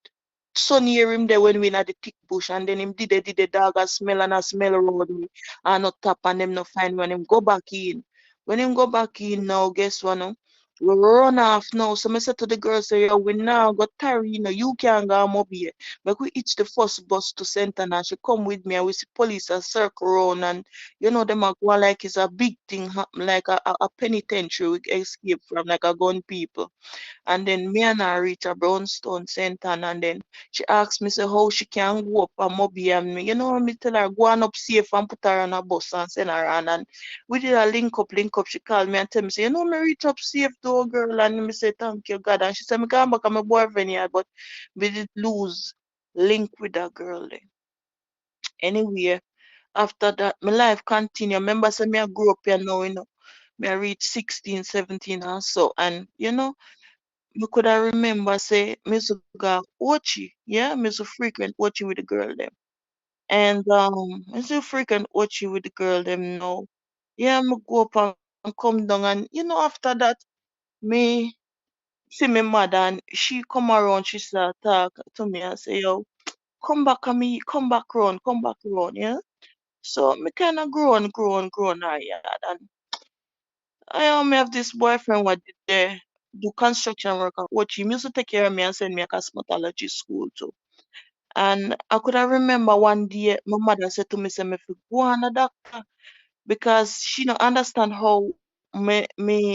So near him there when we in the thick bush, and then him did the dog a smell around me, and not tap and them no find when him go back in. When him go back in now, guess what now? We run off now. So I said to the girl, say, yo, we now got tarry, you can't go up here. But we hitch the first bus to center and she come with me, and we see police a circle around, and them are going like it's a big thing happen, like a penitentiary we escape from, like a gun people. And then me and her reach a Brownstone Center, and then she asked me, say, how she can go up and Moby and me. Me tell her, go on up safe and put her on a bus and send her on. And we did a link up. She called me and tell me, say, me reach up safe though, girl. And me say, thank you, God. And she said, me come back on my boyfriend here, but we did lose link with that girl then. Anyway, after that, my life continue. Remember, say, me I grew up here now, me I reach 16, 17 and so. And, me could I remember say me used to go Ochi, yeah, me used to frequent Ochi with the girl them. And me still frequent Ochi with the girl them now. Yeah, me go up and come down, and after that me see my mother, and she come around, she start talk to me and say, yo, come back on me, come back round, yeah. So me kinda grown her yard, and I have this boyfriend what did do construction work at Ochi. He used to take care of me and send me a cosmetology school too. And I could have remember one day my mother said to me, say me fi go on a doctor because she don't understand how me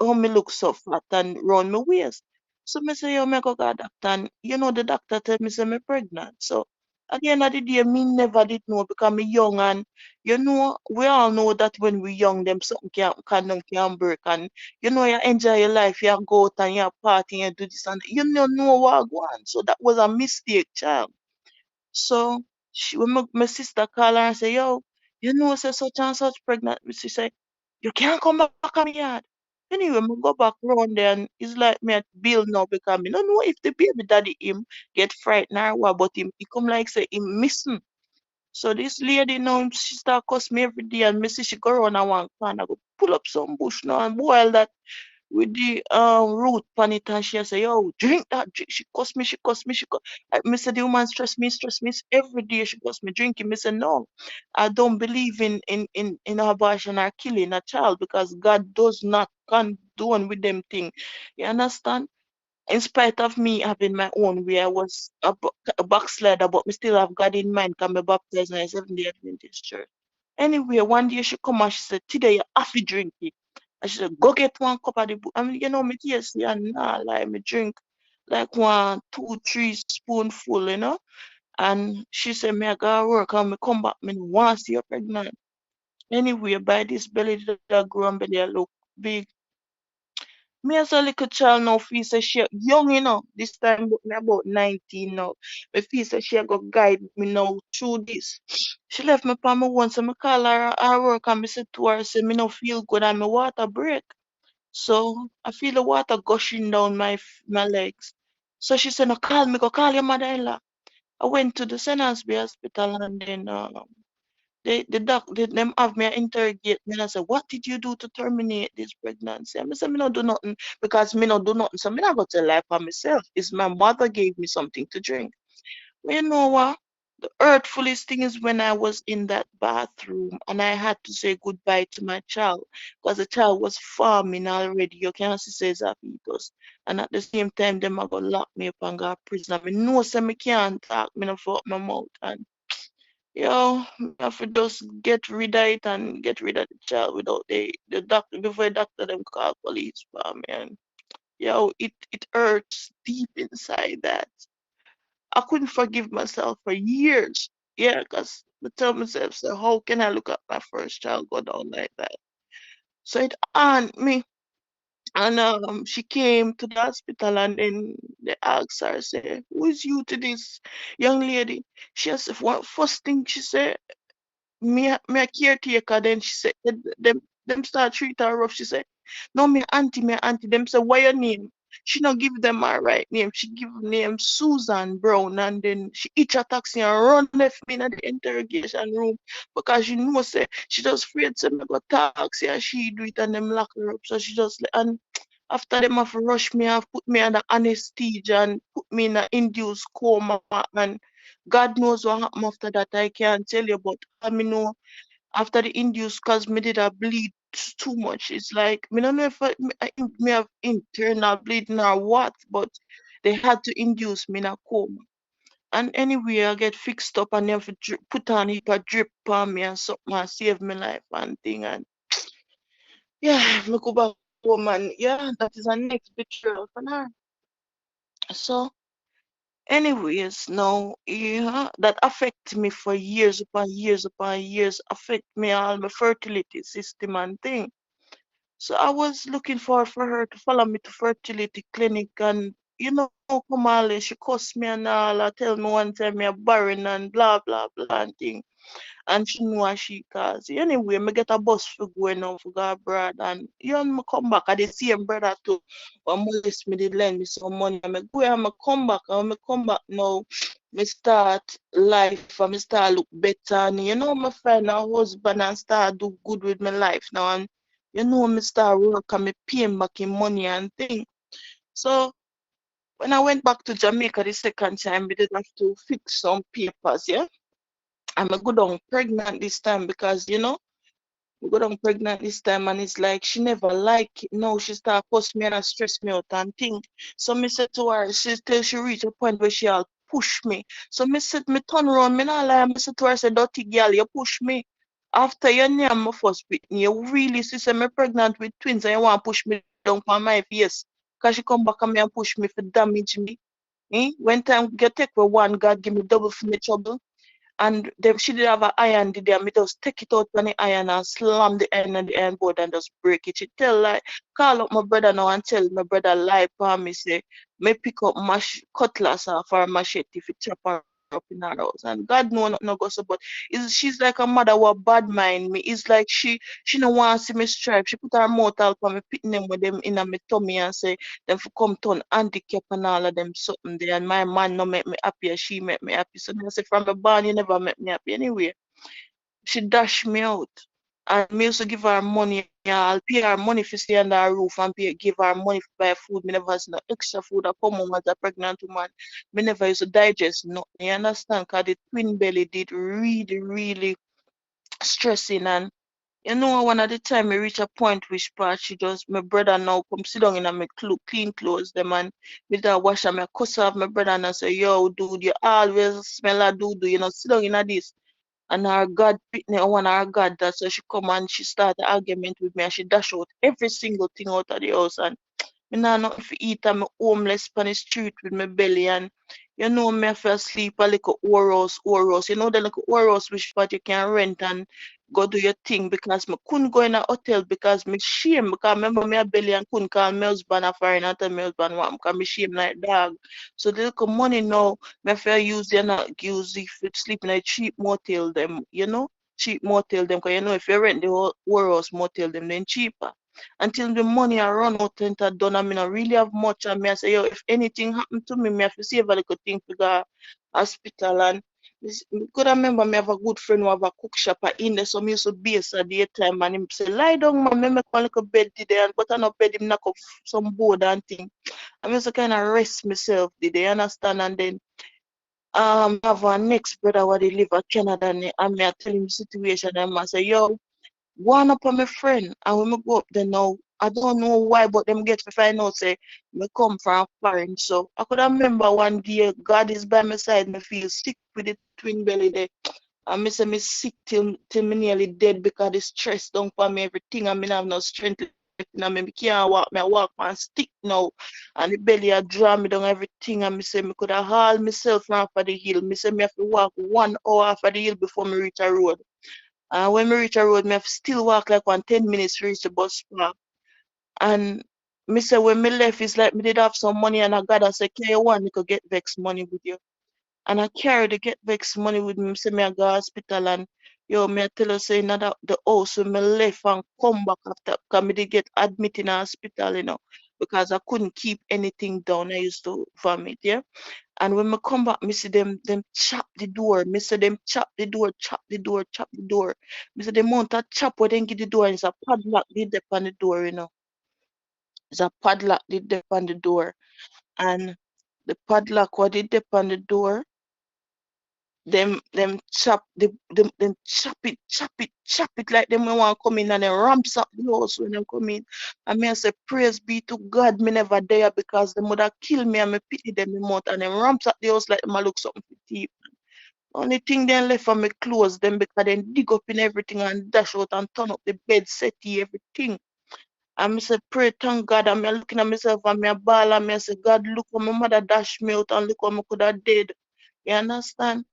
look so fat and round my waist. So me say, yo, me go to doctor, and the doctor tell me say me pregnant. So at the end of the day, me never did know because me young, and we all know that when we young, them something can break, and you enjoy your life, you go out and you party, you do this, and you don't know what go on. So that was a mistake, child. So when my sister call her and say, yo, say such and such pregnant. She say, you can't come back on me yard. Anyway, I go back round there, and it's like me at Bill now because me don't know if the baby daddy him get frightened or what, but he come like say him missing. So this lady now, she start cuss me every day, and me see she go around and one corner, go pull up some bush now and boil that with the root pan it, and she say, yo, drink that. She cuss me, me say the woman stress me. Every day she cuss me drinking. Me say, no, I don't believe in abortion or killing a child because God does not condone with them thing. You understand? In spite of me having my own way, I was a backslider, but me still have God in mind because me baptized in a Seventh-day Adventist church. Anyway, one day she come and she said, today you have to drink it. And she said, go get one cup of the book. I mean, me taste and nah, like me drink like 1, 2, 3 spoonful, And she said, me I gotta work and me come back, me no want to see you pregnant. Anyway, by this belly that grow and belly that look big. Me as a little child now feel say she young, you know. This time me about 19 now. Me feel say she go guide me now through this. She left me for me once and me call her at work and me said to her, say me no feel good and my water break. So I feel the water gushing down my legs. So she said, no, call me, go call your mother-in-law. I went to the St. Ansbury Hospital and then them have me interrogate me and I said, what did you do to terminate this pregnancy? And I said, me no do nothing because me no do nothing. So me not got to lie for myself. It's my mother gave me something to drink. Well, you know what? The hurtfulest thing is when I was in that bathroom and I had to say goodbye to my child because the child was farming already. You can see says a fetus. And at the same time, them are gonna lock me up and go to prison. I mean, no, say me can't talk, me no fuck my mouth. And yo, me have to just get rid of it and get rid of the child without the doctor before the doctor them call police for me. And yo, it hurts deep inside that. I couldn't forgive myself for years. Yeah, because I tell myself, so how can I look at my first child go down like that? So it aunt me. And she came to the hospital and then they asked her, say, who is you to this young lady? She said, what first thing she said, me a caretaker. Then she said, them start treat her rough. She said, no, me auntie. Them say, what your name? She not give them her right name. She give name Susan Brown, and then she each a taxi and run left me in the interrogation room because she know say she just afraid say me go taxi and she do it and them lock her up. So she just and after them have rush me have put me under anesthesia and put me in an induced coma and God knows what happened after that. I can't tell you, but I mean, know after the induced, cause me did a bleed too much. It's like me don't know if me have internal bleeding or what, but they had to induce me in a coma. And anyway, I get fixed up and they have to put on a drip on me and something and save my life and thing. And yeah, me go back home and yeah, that is a next betrayal for her. So anyways, now yeah, that affect me for years upon years, affect me all my fertility system and thing. So I was looking forward for her to follow me to fertility clinic and you know, Kamali, she cuss me and all, I tell me one time me a barren and blah blah blah and thing. And she know what she cause. Anyway, me get a bus for going on for go abroad and you know me come back. I the same brother too. But molest me did lend me some money. And me go and me come back and when me come back now, me start life and me start look better and you know me find a husband and start do good with my life now and you know me start work and me pay back in money and thing. So when I went back to Jamaica the second time, we did have to fix some papers, yeah. I'm a good on pregnant this time because you know I got on pregnant this time and it's like she never like it. No, she start post me and stress me out and think. So me said to her, she till she reach a point where she'll push me. So me said me turn around, me not lie, me said to her, say dirty girl, you push me. After you name my first with me, you really see say me pregnant with twins and you want to push me down on my face. Cause she come back and me and push me for damage me. When time get take for one, God give me double for me trouble. And them she did have an iron the day, and me just take it out on the iron and slam the iron on the iron board and just break it. She tell like call up my brother now and tell my brother lie for me say me pick up cutlass off her machete if it chop her up in her house. And God know not no go so but she's like a mother who bad mind me. It's like she no want to see me strive. She put her mouth out for me pitting them with them in my tummy and say them for come turn handicap and all of them something there. And my man no make me happy and she make me happy. So I say from the born you never make me happy anyway. She dash me out. And me used to give her money. Yeah, I'll pay her money for stay under her roof and give her money for buy food. Me never see no extra food that come home as a pregnant woman. Me never used to digest nothing. You understand? Because the twin belly did really stressing and you know, one at the time we reach a point which part she just my brother now come sit down in a my clean clothes them and with that wash and my cuss off my brother and I say, yo, dude, you always smell a dude, you know, sit down in a this. And her God picked me one her God that so she come and she start the argument with me and she dash out every single thing out of the house and Me nah nothing for eat and me homeless on the street with my belly and you know me have to sleep a little oros. You know the little oros which part you can rent and go do your thing because me couldn't go in a hotel because me shame because remember me a belly and couldn't call my husband a foreign and tell my husband what because me shame like dog. So the little money now me have to use it for sleep in a cheap motel them, you know? Cheap motel them because you know if you rent the whole warehouse motel them then cheaper. Until the money I run out and that done, I mean I really have much and me I say yo if anything happen to me, me have to save a little thing to go hospital and me could remember me have a good friend who have a cook shop in there, so me used to base at daytime and him say, lie down man, me make one little bed today and but I no bed him knock up some board and thing. I used to kind of rest myself today, understand? And then I have a next brother where they live at Canada and me I tell him the situation and I say, yo, one up on my friend and when me go up there now, I don't know why, but them get to find out say me come from foreign. So I could remember one day God is by my side, me feel sick with the twin belly there. And me say me sick till me nearly dead because the stress down for me everything and me have no strength left and me can't walk, me I walk on stick now. And the belly a draw me down everything and me say me could have haul myself from for the hill. Me say me have to walk 1 hour for the hill before me reach a road. And when me reach a road, me have still walk like 10 minutes to reach the bus stop. And me say when me left, it's like me did have some money and I got I say, can you want me to get vex money with you? And I carry the get vex money with me. Say me I go hospital and yo, me I tell you say that the house when me left and come back after because me did get admitted in a hospital, you know, because I couldn't keep anything down. I used to vomit, yeah. And when me come back, me see them chop the door. Me see them chop the door, chop the door, chop the door. Me see the amount of chop where they get the door and it's a padlock did dep on the door, you know. It's a padlock did dep on the door. And the padlock what did dep on the door, them chop them chop it like them want to come in and then ramps up the house when them come in. And me I say praise be to God me never there because them would have killed me and me pity them in mouth and them ramps up the house like them a look something for thief. Only thing then left for me clothes them because they dig up in everything and dash out and turn up the bed, settee, everything. And me say, pray, thank God. And me looking at myself and me a ball and me say, God, look how my mother dash me out and look how me could have dead. You understand?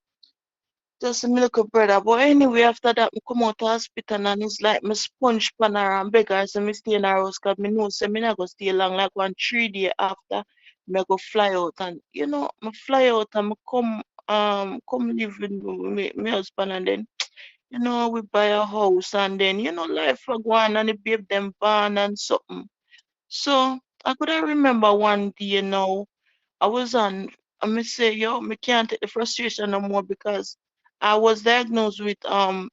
Just a little brother. But anyway, after that, me come out of hospital and it's like me sponge pan her and beg her, so me stay in her house because me know say me not go stay long, like 3 days after me go fly out. And you know, me fly out and me come live with me husband and then you know we buy a house and then you know life for go on and the babe them born and something. So I could have remember one day, you know, I was on, I me say, yo, me can't take the frustration no more because I was diagnosed with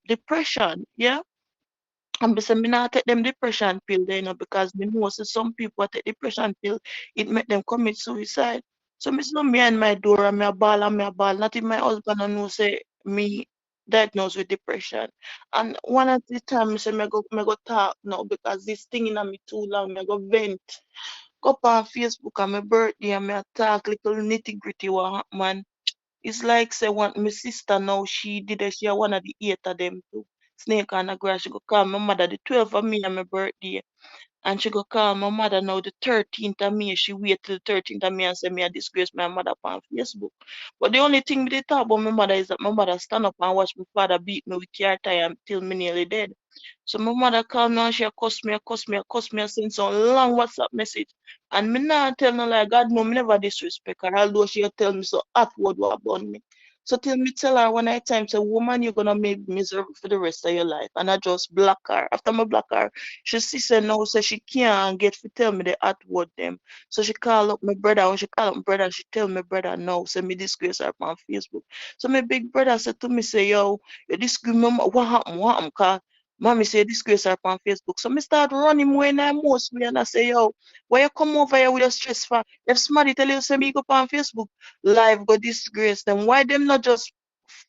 depression, yeah. And say me not take them depression pill there, you know, because me know say some people take depression pill, it make them commit suicide. So me say me and my door and me a ball and me a ball. Not even my husband and know say me diagnosed with depression. And one at the time me say me go talk now because this thing in me too long, me go vent. Go up on Facebook on my birthday and me a talk little nitty gritty what happen. It's like say one my sister now she did it, she a one of the 8 of them too. Snake on the grass, she go call my mother the 12th of me and my birthday. And she go call my mother now the 13th of May. She wait till the 13th of May and say me I disgrace my mother on Facebook. But the only thing they talk about my mother is that my mother stand up and watch my father beat me with car tire until me nearly dead. So my mother call me and she cuss me and send some long WhatsApp message. And me not tell no like God no, me never disrespect her, although she tell me so hot word what about me. So till me tell her one night time, say, woman, you're gonna make me miserable for the rest of your life. And I just block her. After me block her, she see say no, say she can't get to tell me the hot word them. So she call up my brother. When she call up my brother, she tell my brother no, say me disgrace her on Facebook. So my big brother said to me, say, yo, you disgrace me, what happened? What happened? Cause mommy say disgrace her on Facebook. So me start running when I most way and I say, yo, why you come over here with your stress for? If somebody tell you say me go on Facebook, live go disgrace them. Why them not just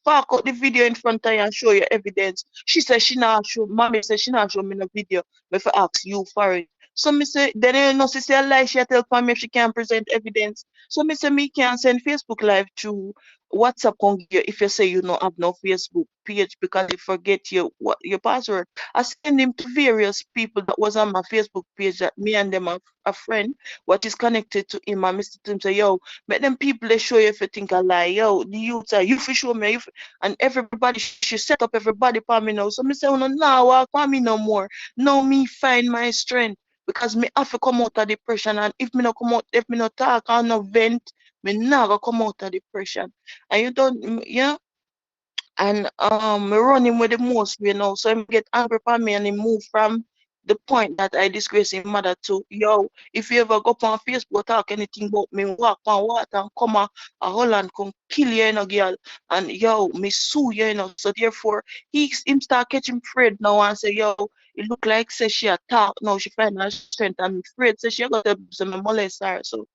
fuck out the video in front of you and show you evidence? She said she not show, mommy said she not show me no video. Me for ask you for it. So me say, then you know she say a lie, she tell for me if she can't present evidence. So me say me can't send Facebook live to WhatsApp can give you if you say you don't have no Facebook page because you forget your password. I send him to various people that was on my Facebook page that me and them are a friend what is connected to him. And Mr. Tim say, yo, make them people they show you if you think I lie. Yo, the youths are you for show me and everybody she set up everybody for me now. So me say, oh no, now walk for me no more. Now me find my strength. Because me have to come out of depression and if me no come out, if me no talk or no vent, me never come out of depression. And you don't, yeah. And me run him with the most, you know. So him get angry for me and he move from the point that I disgrace him mother to, yo, if you ever go up on Facebook talk anything about me, walk on water and come a Holland come kill you, you know, girl. And yo, me sue you, you know. So therefore him start catching afraid now and say, yo, it look like say she attack now, she find her strength and me afraid say she got to me molest her. So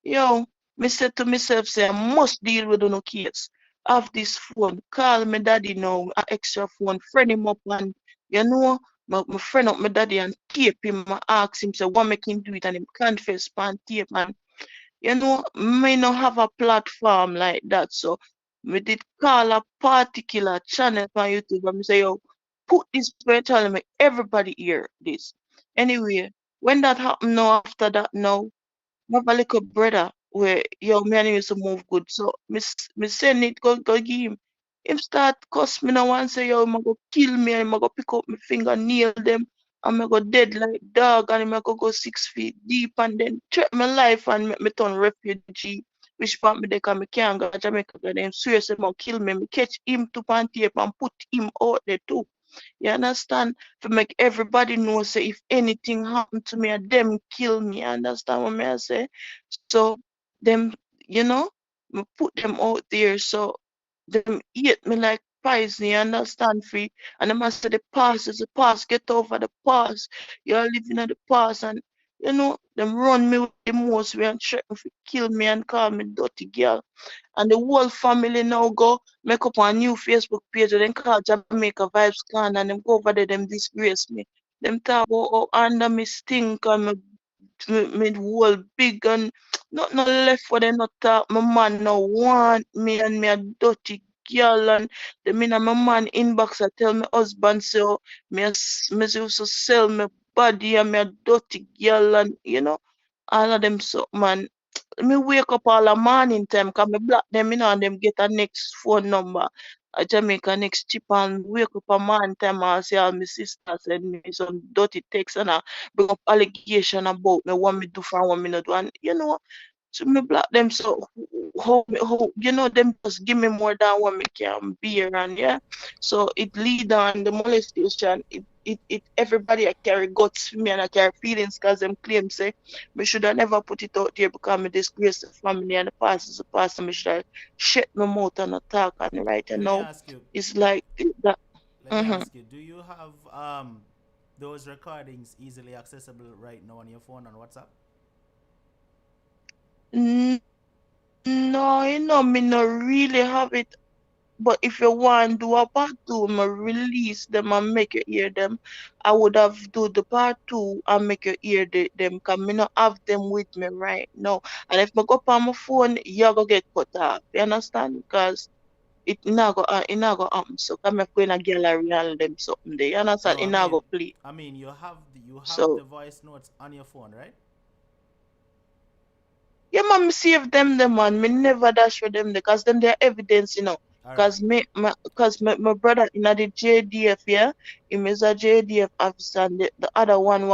yo, me said to myself, say, I must deal with no case. Have this phone, call my daddy now, an extra phone, friend him up and, you know, my friend up my daddy and tape him, I ask him, say, what make him do it, and him confess pan tape, and, you know, may not have a platform like that, so me did call a particular channel on YouTube, and me say, yo, put this channel, make everybody hear this. Anyway, when that happened now, after that now, I have a little brother where yo me and him used to move good. So me send it go give him. Him start cuss me now and say yo him a go kill me and him a go pick up my finger nail them and me go dead like dog and him a go 6 feet deep and then threat my life and make me turn refugee. Which part me they can me can't go to Jamaica because them serious him kill me. Me catch him to pan tape and put him out there too. You understand? To make everybody know, say, if anything happen to me, and them kill me. You understand what I say? So, them, you know, me put them out there. So, them eat me like poison. You understand? Free. And them say the past is the past. Get over the past. You're living in the past. And, you know, them run me with the most way and threaten to kill me and call me dirty girl. And the whole family now go make up a new Facebook page and then call Jamaica Vibes Clan and them go over there, them disgrace me. Them talk about how under me stink and me whole big and not no left for them not talk. My man no want me and me a dirty girl and the mean my man inbox I tell my husband so me used to sell my body and me a dirty girl and you know all of them so man me wake up all the morning time because me block them, you know, and them get a next phone number. A Jamaica next chip and wake up a morning time and see all my sisters send me some dirty text and bring up allegation about me, what me do for what me not do. And you know, so me block them so how you know them just give me more than what me can bear and yeah. So it lead on the molestation. It everybody I carry guts for me and I carry feelings because them claim say me should have never put it out there because me disgrace the family and the past is the past and me should have shut my mouth and attack and right and Let me now ask you. it's like that. Let me Mm-hmm. ask you. Do you have those recordings easily accessible right now on your phone on WhatsApp? No, you know, me not really have it. But if you want do a part two, me release them and make you hear them. I would have do the part two and make you hear them because me not have them with me right now. And if me go on my phone, you go get cut off. You understand? Because it not go happen. So come go in a gallery and them something there. You understand? So It not go play. I mean, you have So the voice notes on your phone, right? yeah, man, me save them, man. Me never dash with them because them their evidence, you know. All right. Cause my brother in the JDF, yeah, he is a JDF officer, and the other one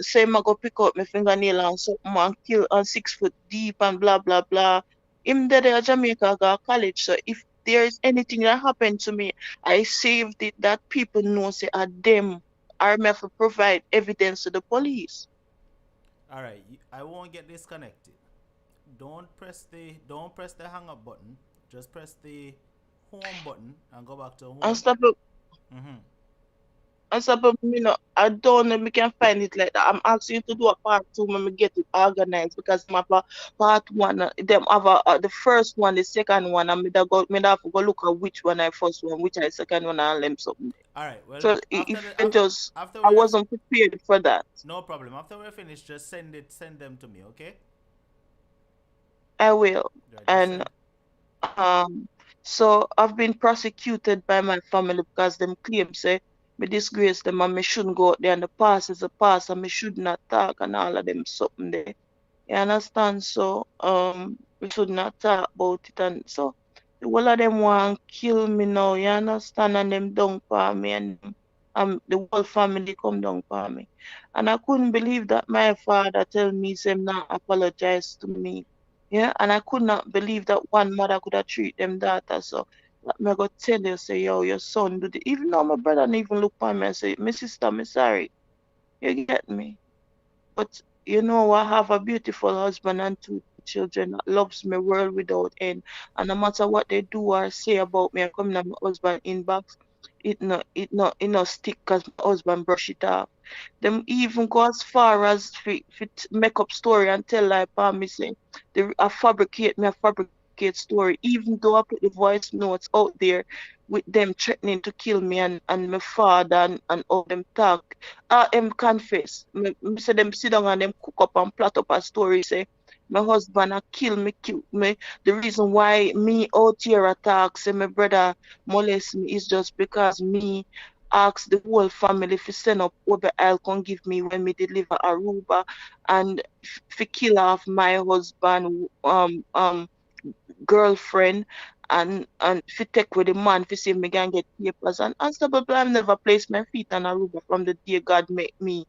say I go pick up my fingernail and something and kill and 6 foot deep and blah blah blah. Him there Jamaica go college, so if there is anything that happened to me, I saved it that people know say are them. I may have to provide evidence to the police. All right. I won't get disconnected. Don't press the hang up button. Just press the home button and go back to And home. stop Mm-hmm. And so, but me no, I don't know if we can find it like that. I'm asking you to do a part two when we get it organized because my part one, them have the first one, the second one, and me da have to go look at which one I first one, which I second one, and them something. All right. Well, So after if the you just, after I we're wasn't prepared for that. no problem. After we're finished, just send them to me, okay? I will. Right, you And said. um, so I've been prosecuted by my family because them claim say me disgrace them and me shouldn't go out there and the past is a past and me should not talk and all of them something there. You understand? So we should not talk about it and so the whole of them want kill me now, you understand? And them down for me and the whole family come down for me. And I couldn't believe that my father tell me say him not apologize to me. Yeah, and I could not believe that one mother could have treat them daughter so let me go tell you say yo your son do the even though my brother didn't even look for me and say, my sister, me sorry. You get me? But you know, I have a beautiful husband and two children that loves me world without end. And no matter what they do or say about me, I come in my husband inbox, it no stick because my husband brush it off. Them even go as far as fit make up story and tell like me say I fabricate story, even though I put the voice notes out there with them threatening to kill me and my father and all them talk. Confess. Me say them sit down and them cook up and plot up a story say my husband a kill me. The reason why me out here attack say my brother molest me is just because me ask the whole family to send up over I'll come give me when me deliver Aruba and fi kill off my husband girlfriend and fi take with the man fi see if me can get papers and unstoppable I've never placed my feet on Aruba from the day God make me.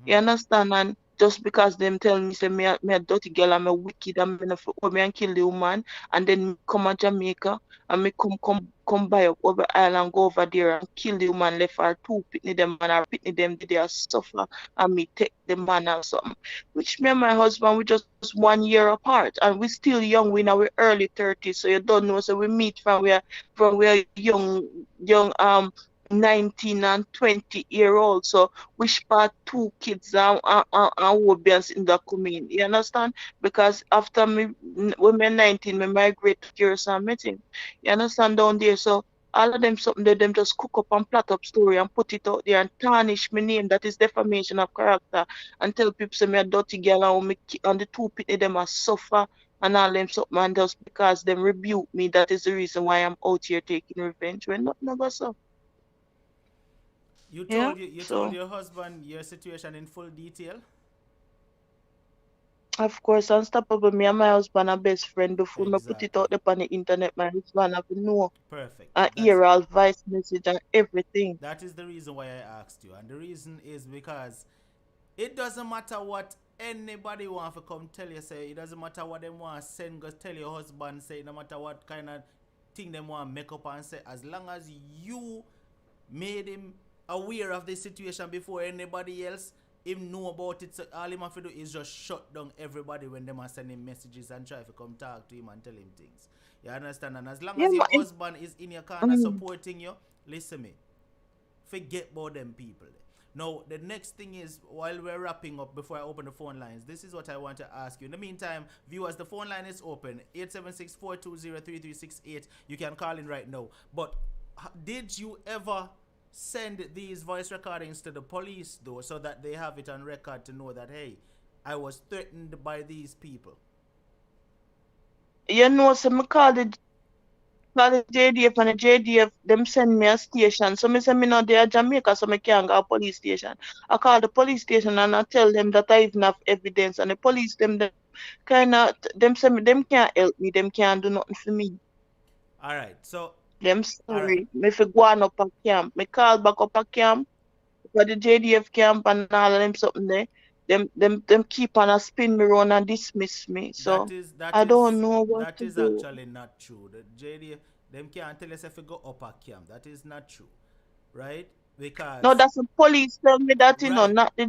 You understand? And just because them tell me say me a dirty girl and me wicked and me no fi hold me and kill the woman and then me come to Jamaica and me come buy up over island go over there and kill the woman left her two pitney them and her pitney them did they suffer and me take the man and something. Which me and my husband we just 1 year apart and we still young, we in our early 30s. So you don't know. So we meet from we are young 19 and 20-year old. So we part two kids and Wobians in the community. You understand? Because after me when me 19, me migrate to Curacao meeting. You understand down there? So all of them something that them just cook up and plot up story and put it out there and tarnish my name. That is defamation of character and tell people say me a dirty girl and the two pitney them a suffer and all them something and just because them rebuke me, that is the reason why I'm out here taking revenge when nothing ever so. Yeah. You told So your husband your situation in full detail. of course unstoppable me and my husband are best friend before me put it Exactly. out there on the internet, my husband have to know Perfect. and hear all voice message and everything. That is the reason why I asked you, and the reason is because it doesn't matter what anybody want to come tell you. Say it doesn't matter what they want to send. Go tell your husband. Say no matter what kind of thing they want to make up and say. As long as you made him aware of the situation before anybody else, him know about it. So all him have to do is just shut down everybody when them are sending messages and try to come talk to him and tell him things. You understand? And as long Yeah, as your but husband is in your corner mm, supporting you, listen me. Forget about them people. Now, the next thing is, while we're wrapping up, before I open the phone lines, this is what I want to ask you. In the meantime, viewers, the phone line is open. 876-420-3368. You can call in right now. But did you ever send these voice recordings to the police, though, so that they have it on record to know that, hey, I was threatened by these people? you know, so me call the JDF and the JDF, them send me a station. So me say me not there Jamaica, so me can't go a police station. I call the police station and I tell them that I even have evidence. And the police, them kinda, them say me, them can't help me, them can't do nothing for me. All right. So, Them all right. sorry. Me fi go on up a camp. Me call back up a camp for the JDF camp and all of them something there. Them keep on a spin me round and dismiss me. That So is that I don't is know what that to is do. actually not true. The JD them can't tell us if we go upper camp. That is not true, right? No, Because that's the police tell me that, right, not the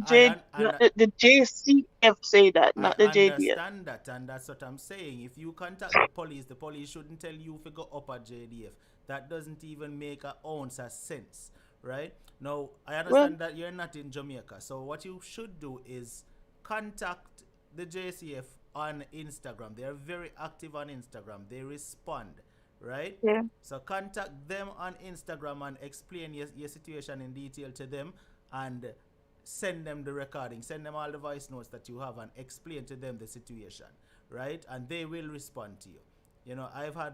not the JCF say that, I not the JDF. understand that, and that's what I'm saying. If you contact the police shouldn't tell you if you go up at JDF. That doesn't even make an ounce of sense, right? Now, I Well, understand that you're not in Jamaica, so what you should do is contact the JCF on Instagram. They are very active on Instagram. They respond, right? yeah. So contact them on Instagram and explain your situation in detail to them and send them the recording. Send them all the voice notes that you have and explain to them the situation, right? And they will respond to you. You know, I've had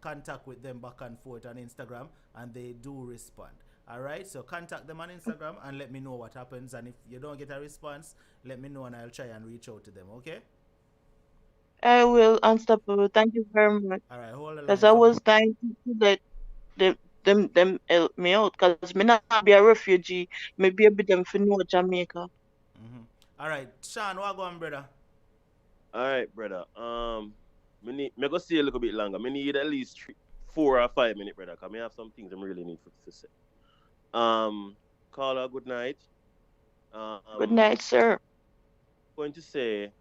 contact with them back and forth on Instagram, and they do respond. All right, so contact them on Instagram and let me know what happens. And if you don't get a response, let me know and I'll try and reach out to them. Okay? I will, unstoppable. Thank you very much. All right, hold the Because line I for me. was trying to let them help me out. Because me not be a refugee. Maybe a bit them for know Jamaica. All right, Sean, what going, brother? All right, brother. Me go stay a little bit longer. Me need at least 4 or 5 minutes, brother. Cause me have some things I really need to say. Caller, good night. Good Um, night, sir. going to say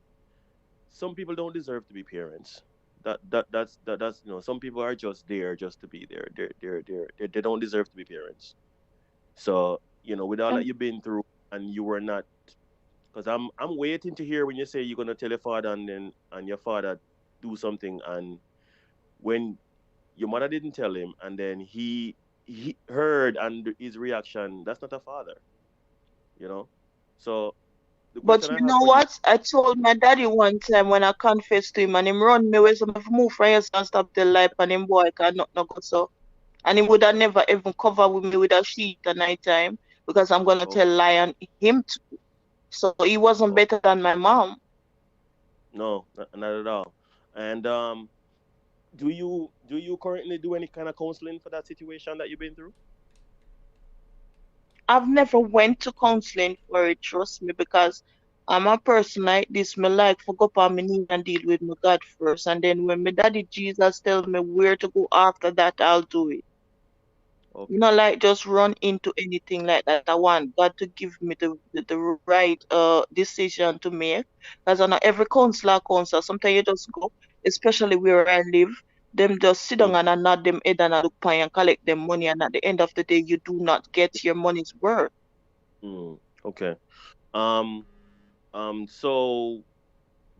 some people don't deserve to be parents. That's some people are just there just to be there. They don't deserve to be parents. So with all that And you've been through, and you were not, because I'm waiting to hear when you say you're gonna tell your father, and your father do something, and when your mother didn't tell him, and then he heard, and his reaction, that's not a father, you know. So the but question you I have know for you. what? I told my daddy one time when I confessed to him and him run me with some of move from here and stop the life and him boy can not go so. And he would have never even cover with me with a sheet at night time because I'm gonna Oh, tell lie on him too. So he wasn't oh, better than my mom. no, not at all. And do you currently do any kind of counseling for that situation that you've been through? I've never went to counseling for it, trust me, because I'm a person like this. Me like for go up on my knee and deal with my God first, and then when my daddy Jesus tell me where to go after that, I'll do it. You Okay. know, like just run into anything like that. I want God to give me the right decision to make. Because I know every counselor, sometimes you just go, especially where I live, them just sit down Mm, and I nod them head and I look pay and collect them money, and at the end of the day you do not get your money's worth. okay. Um, so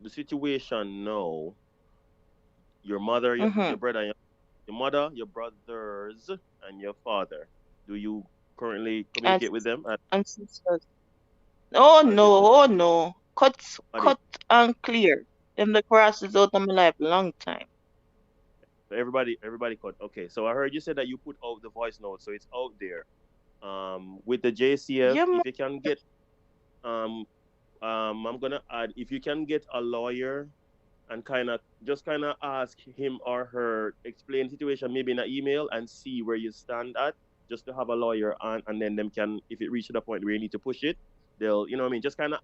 the situation now, your mother, your Mm-hmm. brother, your mother, your brothers, and your father. Do you currently And communicate with them? and sisters. Oh Are they no, oh no. Cut are they cut and clear. Them the crosses out of my life long time. everybody cut? Okay, so I heard you said that you put out the voice note, so it's out there. With the JCF, Yeah, if you can get um I'm gonna add, if you can get a lawyer and kind of ask him or her, explain the situation maybe in an email, and see where you stand at, just to have a lawyer on, and then them can, if it reaches the point where you need to push it, they'll, what I mean, just kind of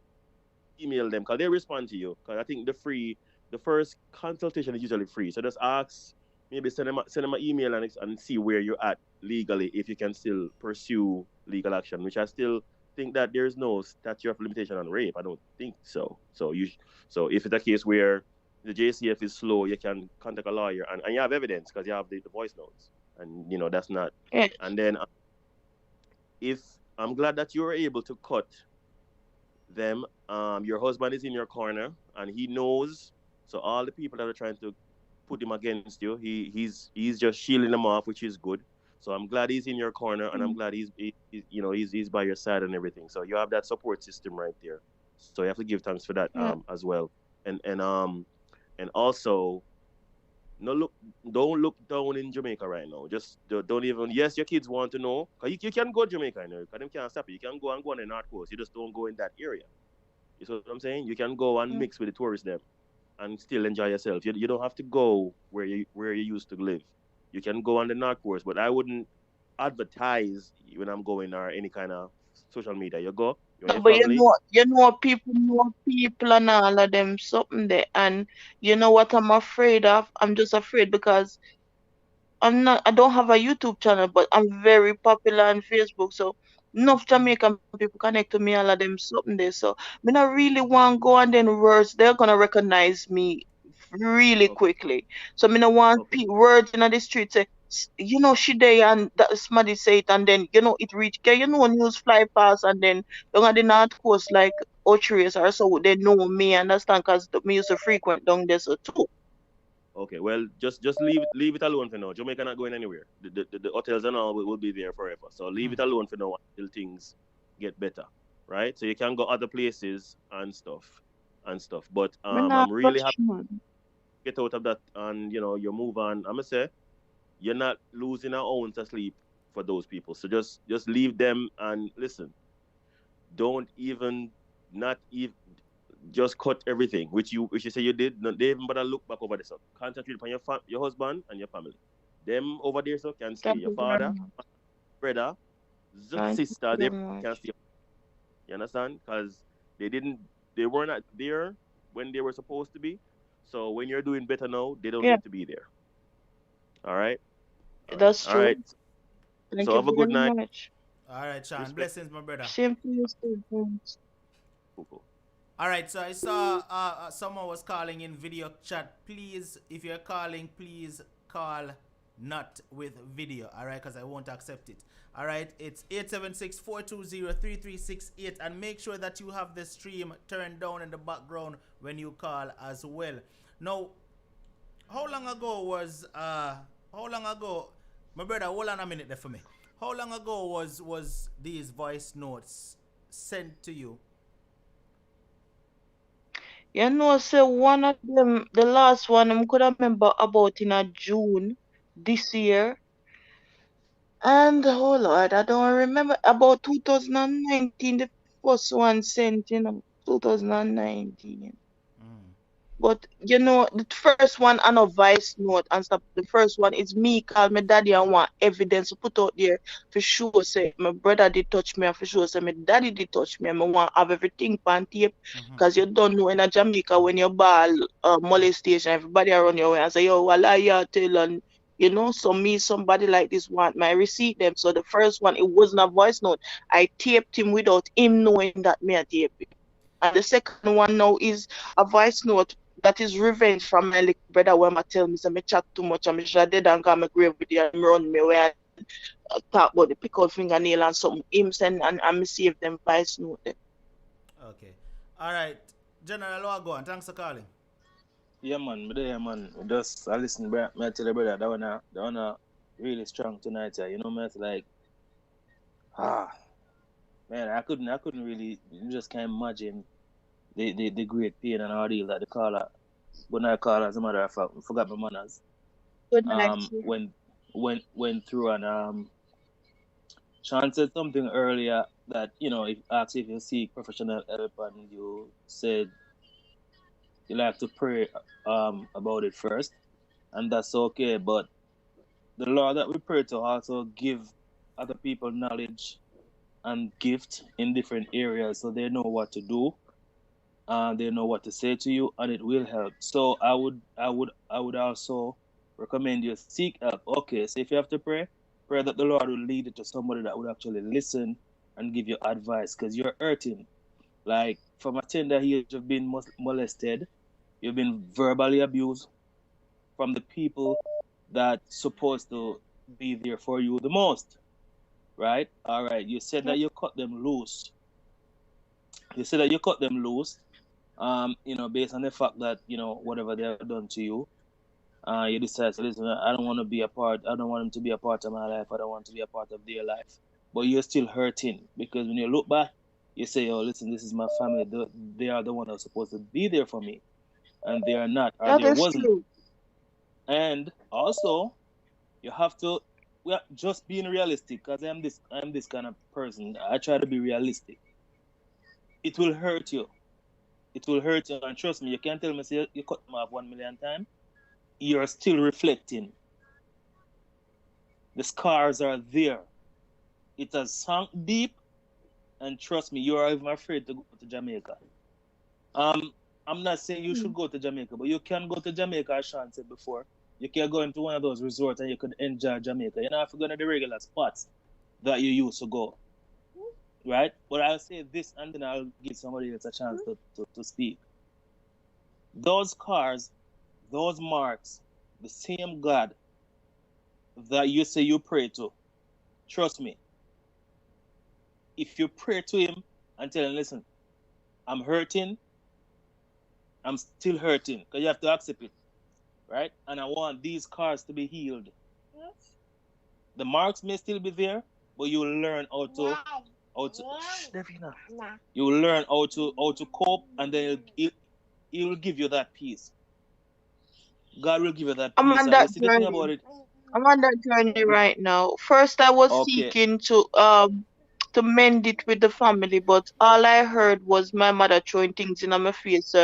email them, because they respond to you. Because I think the first consultation is usually free. So just ask, maybe send them an email, and see where you're at legally, if you can still pursue legal action, which I still think that there's no statute of limitation on rape. I don't think so. So if it's a case where the JCF is slow, you can contact a lawyer, and you have evidence because you have the voice notes, and that's not. yeah. And then if I'm glad that you were able to cut them. Your husband is in your corner, and he knows. So all the people that are trying to put him against you, he's just shielding them off, which is good. So I'm glad he's in your corner, and I'm glad he's by your side and everything. So you have that support system right there. So you have to give thanks for that Yeah. as well. And also, no look don't look down in Jamaica right now. Just don't even, yes, your kids want to know. 'Cause you can go to Jamaica, because them can't stop you. You can go on the North Coast. You just don't go in that area. You see what I'm saying? You can go and Mm. mix with the tourists them, and still enjoy yourself. You don't have to go where you used to live. You can go on the North Coast, but I wouldn't advertise when I'm going, or any kind of social media. You go, you and No, your but family. people know people and all of them something there. And you know what I'm afraid of? I'm just afraid because I don't have a YouTube channel, but I'm very popular on Facebook. So enough Jamaican people connect to me, all of them something there. So me not really want go and then words, they're gonna recognize me really Okay, quickly. So me no want okay, words in the street say, she there and that somebody say it and then it reach news fly past and then down at the north coast like Ochiris or so they know me understand because me used to frequent down there so too. okay. Well, just leave it alone for now. Jamaica not going anywhere. The hotels and all will be there forever. So leave it alone for now until things get better, right? So you can go other places and stuff. and stuff. But Me nah I'm really rush, happy man. to get out of that, and you move on. I'm gonna say you're not losing an ounce of sleep for those people. So just leave them and listen. Don't even not even just cut everything, which you say you did. No, they even better look back over this. So concentrate upon your husband and your family. Them over there so can stay. Thank Your you very father, much. brother, Thank you sister, they very can much. stay. You understand? Because they were not there when they were supposed to be. So when you're doing better now, they don't Yeah, need to be there. All right, that's all right. true. Thank So you have a good very night. much. All right, Sean. Respect. Blessings, my brother. Same to you, too. Thanks. Cool. All right, so I saw someone was calling in video chat. Please, if you're calling, please call not with video. All right, because I won't accept it. All right, it's 876-420-3368, and make sure that you have the stream turned down in the background when you call as well. Now, how long ago was my brother? Hold on a minute there for me. How long ago was these voice notes sent to you? You know, say one of them, the last one, I could remember about in a June this year. And oh Lord, I don't remember about 2019, the first one sent, 2019. Mm. But the first one on a voice note and stuff. The first one is me call my daddy and want evidence to put out there for sure. Say my brother did touch me and for sure say my daddy did touch me and I want have everything on tape. Mm-hmm. Cause you don't know in a Jamaica when you ball molestation, everybody around your way and say, yo, wala ya tell and so me, somebody like this want my receipt them. So the first one, it wasn't a voice note. I taped him without him knowing that me I taped him. And the second one now is a voice note that is revenge from my little brother when I tell me say me chat too much and me should have dead and come my grave with you and run me where I talk about the pick out fingernail and something. Him send and me save them voice note them. Okay. All right. General Wago, thanks for calling. Yeah, man. But yeah, man. Just I listen, bro. Me tell you, brother, that one really strong tonight. Me like, man, I couldn't really, you just can't imagine the great pain and ordeal that the caller, when I call as a matter of fact, I forgot my manners. Good night. Went through and Sean said something earlier that if asked if you seek professional help and you said you like to pray about it first, and that's okay. But the Lord that we pray to also give other people knowledge and gift in different areas, so they know what to do, they know what to say to you, and it will help. So I would also recommend you seek help. Okay, so if you have to pray that the Lord will lead you to somebody that would actually listen and give you advice, because you're hurting. Like from a tender age, you've been molested, you've been verbally abused from the people that supposed to be there for you the most, right? All right, you said that you cut them loose. Based on the fact that whatever they have done to you, you decide to listen. I don't want to be a part. I don't want them to be a part of my life. I don't want to be a part of their life. But you're still hurting because when you look back, you say, "Oh, listen, this is my family. They are the one that's supposed to be there for me, and they are not, or That there is wasn't." true. And also, you have to, well, just being realistic, because I'm this kind of person. I try to be realistic. It will hurt you. It will hurt you, and trust me, you can't tell me say you cut them off 1 million times. You're still reflecting. The scars are there. It has sunk deep, and trust me, you are even afraid to go to Jamaica. I'm not saying you should go to Jamaica, but you can go to Jamaica, as Sean said before. You can go into one of those resorts and you could enjoy Jamaica. You don't have to go to the regular spots that you used to go. Right? But I'll say this and then I'll give somebody else a chance to speak. Those scars, those marks, the same God that you say you pray to, trust me, if you pray to him and tell him, listen, I'm hurting, I'm still hurting, because you have to accept it, right? And I want these scars to be healed. Yes. The marks may still be there, but you will learn how to you will learn how to cope, and then He will give you that peace. God will give you that I'm peace. on And you that see, the thing journey. about it, I'm on that journey right now. First, I was okay. seeking to mend it with the family, but all I heard was my mother throwing things in my face.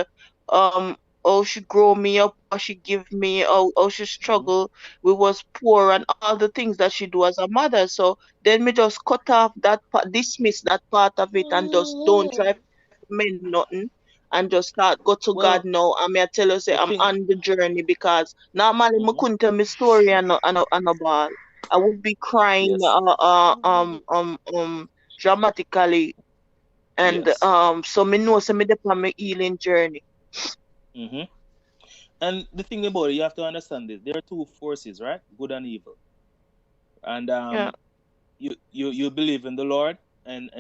Um, how she grow me up, how she give me, how she Mhm. struggle. We was poor and all the things that she do as a mother. So then me just cut off that part, dismiss that part of it, and just don't try to mend nothing. And just start go to God Well, now. And me I tell you say the I'm thing, on the journey because normally me mhm, couldn't tell me story and a ball. I would be crying yes, dramatically, and yes. so me know so me dey on my healing journey. Hmm. And the thing about it, you have to understand this. There are two forces, right? Good and evil. And Yeah, you believe in the Lord, and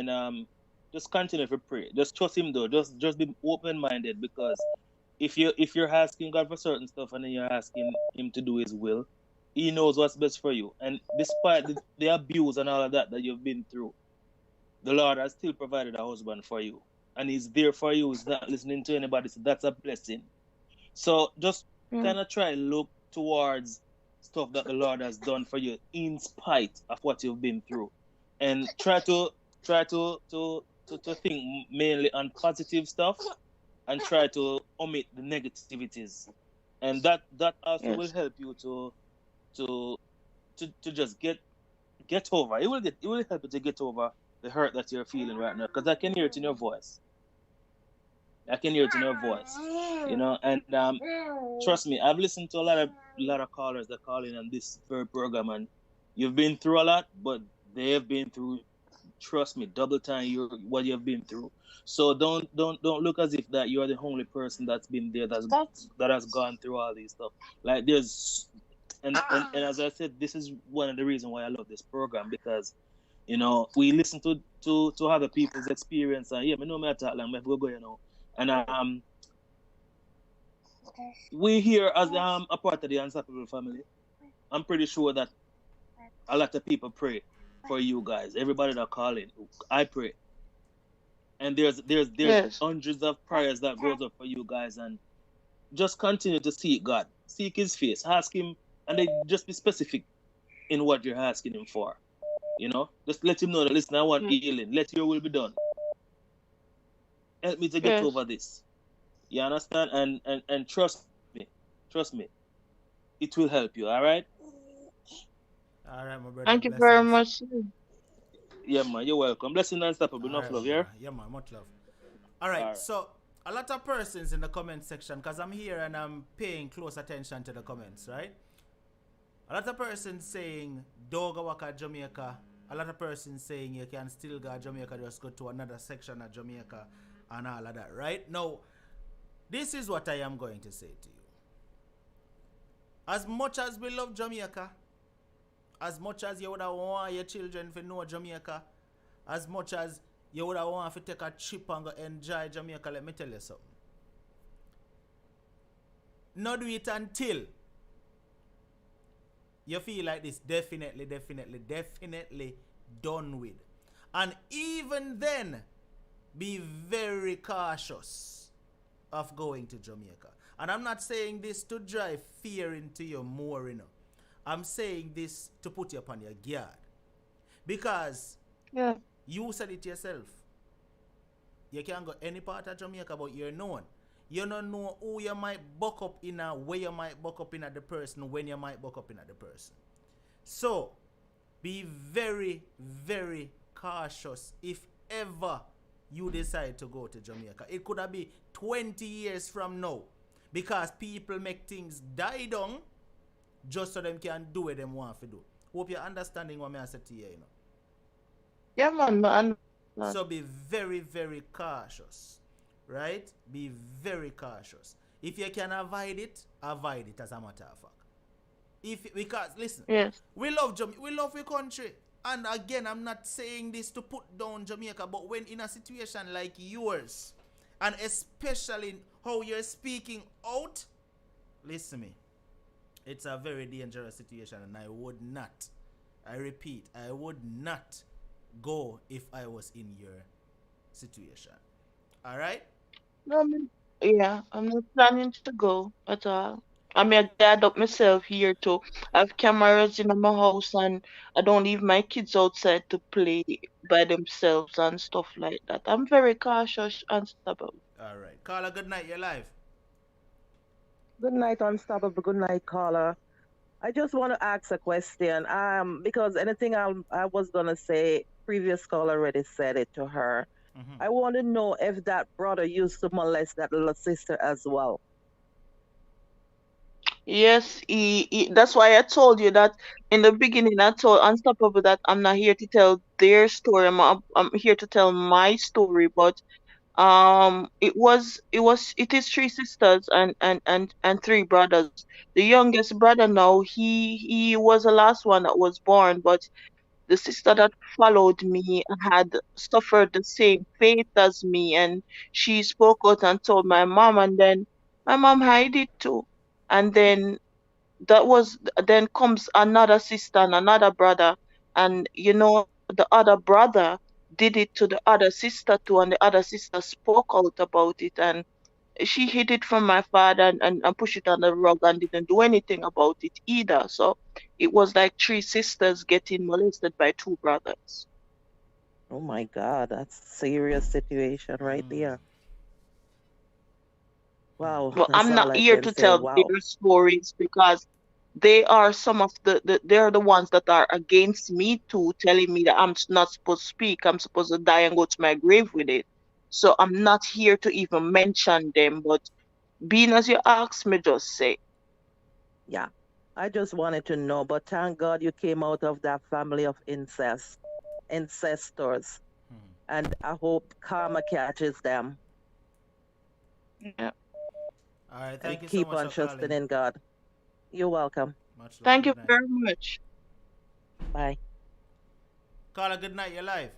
just continue to pray. Just trust Him though. Just be open minded, because if you're asking God for certain stuff and then you're asking Him to do His will, He knows what's best for you. And despite the abuse and all of that you've been through, the Lord has still provided a husband for you, and He's there for you. He's not listening to anybody, so that's a blessing. So just yeah, kind of try look towards stuff that the Lord has done for you in spite of what you've been through, and try to think mainly on positive stuff, and try to omit the negativities, and that also will yes, help you to to just get over. It will help you to get over the hurt that you're feeling right now, because I can hear it in your voice. I can hear it in your voice, and trust me, I've listened to a lot of callers that call in on this very program, and you've been through a lot, but they have been through, trust me, double time what you've been through. So don't look as if that you're the only person that's been there, that has gone through all these stuff. Like there's and as I said, this is one of the reasons why I love this program, because we listen to other people's experience, and yeah, me know me talk like me go and we here as a part of the Unstoppable family. I'm pretty sure that a lot of people pray for you guys. Everybody that call in, I pray, and there's yes, hundreds of prayers that goes up for you guys, and just continue to seek God, seek His face, ask Him, and then just be specific in what you're asking Him for. Just let Him know that, listen, I want mm, healing. Let Your will be done. Help me to get yes. over this. You understand? And trust me, it will help you. All right? All right, my brother. Thank you very Blessings. much. Yeah, man. You're welcome. Blessing and unstoppable. All Enough right, my love, yeah. brother. Yeah, man. Much love. All All right. right. So a lot of persons in the comment section, because I'm here and I'm paying close attention to the comments, right? A lot of persons saying Doga Waka Jamaica. A lot of persons saying you can still go Jamaica, just go to another section of Jamaica and all of that, right? Now, this is what I am going to say to you. As much as we love Jamaica, as much as you would have want your children to know Jamaica, as much as you would have want to take a trip and go enjoy Jamaica, let me tell you something. Not do it until you feel like this definitely done with. And even then, be very cautious of going to Jamaica. And I'm not saying this to drive fear into you more, I'm saying this to put you upon your guard. Because Yeah, you said it yourself. You can go any part of Jamaica, but you're known. You don't know who you might buck up in, where you might buck up in at the person, when you might buck up in at the person. So, be very, very cautious if ever you decide to go to Jamaica. It could have been 20 years from now, because people make things die down just so them can do what them want to do. Hope you're understanding what I say to you, yeah, man. So be very, very cautious, right? Be very cautious. If you can avoid it as a matter of fact. Because listen, Yes, we love Jamaica, we love your country. And again, I'm not saying this to put down Jamaica, but when in a situation like yours, and especially how you're speaking out, listen to me. It's a very dangerous situation, and I repeat, I would not go if I was in your situation. All right? no, Yeah, I'm not planning to go at all. I mean, I gathered up myself here too. I have cameras in my house, and I don't leave my kids outside to play by themselves and stuff like that. I'm very cautious and stubborn. All right. Carla, good night. You're live. Good night, Unstoppable. Good night, caller. I just want to ask a question. Because anything I was gonna say, previous caller already said it to her. Mm-hmm. I want to know if that brother used to molest that little sister as well. Yes, that's why I told you that in the beginning. I told Unstoppable that I'm not here to tell their story. I'm here to tell my story. But it is three sisters and three brothers. The youngest brother now, he was the last one that was born, but the sister that followed me had suffered the same fate as me, and she spoke out and told my mom, and then my mom hid it too. And then comes another sister and another brother, and the other brother did it to the other sister too, and the other sister spoke out about it, and she hid it from my father, and pushed it on the rug and didn't do anything about it either. So it was like three sisters getting molested by two brothers. Oh my God, that's a serious situation right Mm. there. Wow, But that's I'm all not I here can to say. tell Wow. their stories because they are some of they're the ones that are against me too, telling me that not supposed to speak. I'm supposed to die and go to my grave with it. So I'm not here to even mention them. But being as you asked me, just say, Yeah. I just wanted to know, but thank God you came out of that family of ancestors, Mm. and I hope karma catches them yeah. All right. and Thank you so keep much on for trusting calling. in God. You're welcome. Much love. Thank you Good night. very much. Bye. Carla, good night. You're live.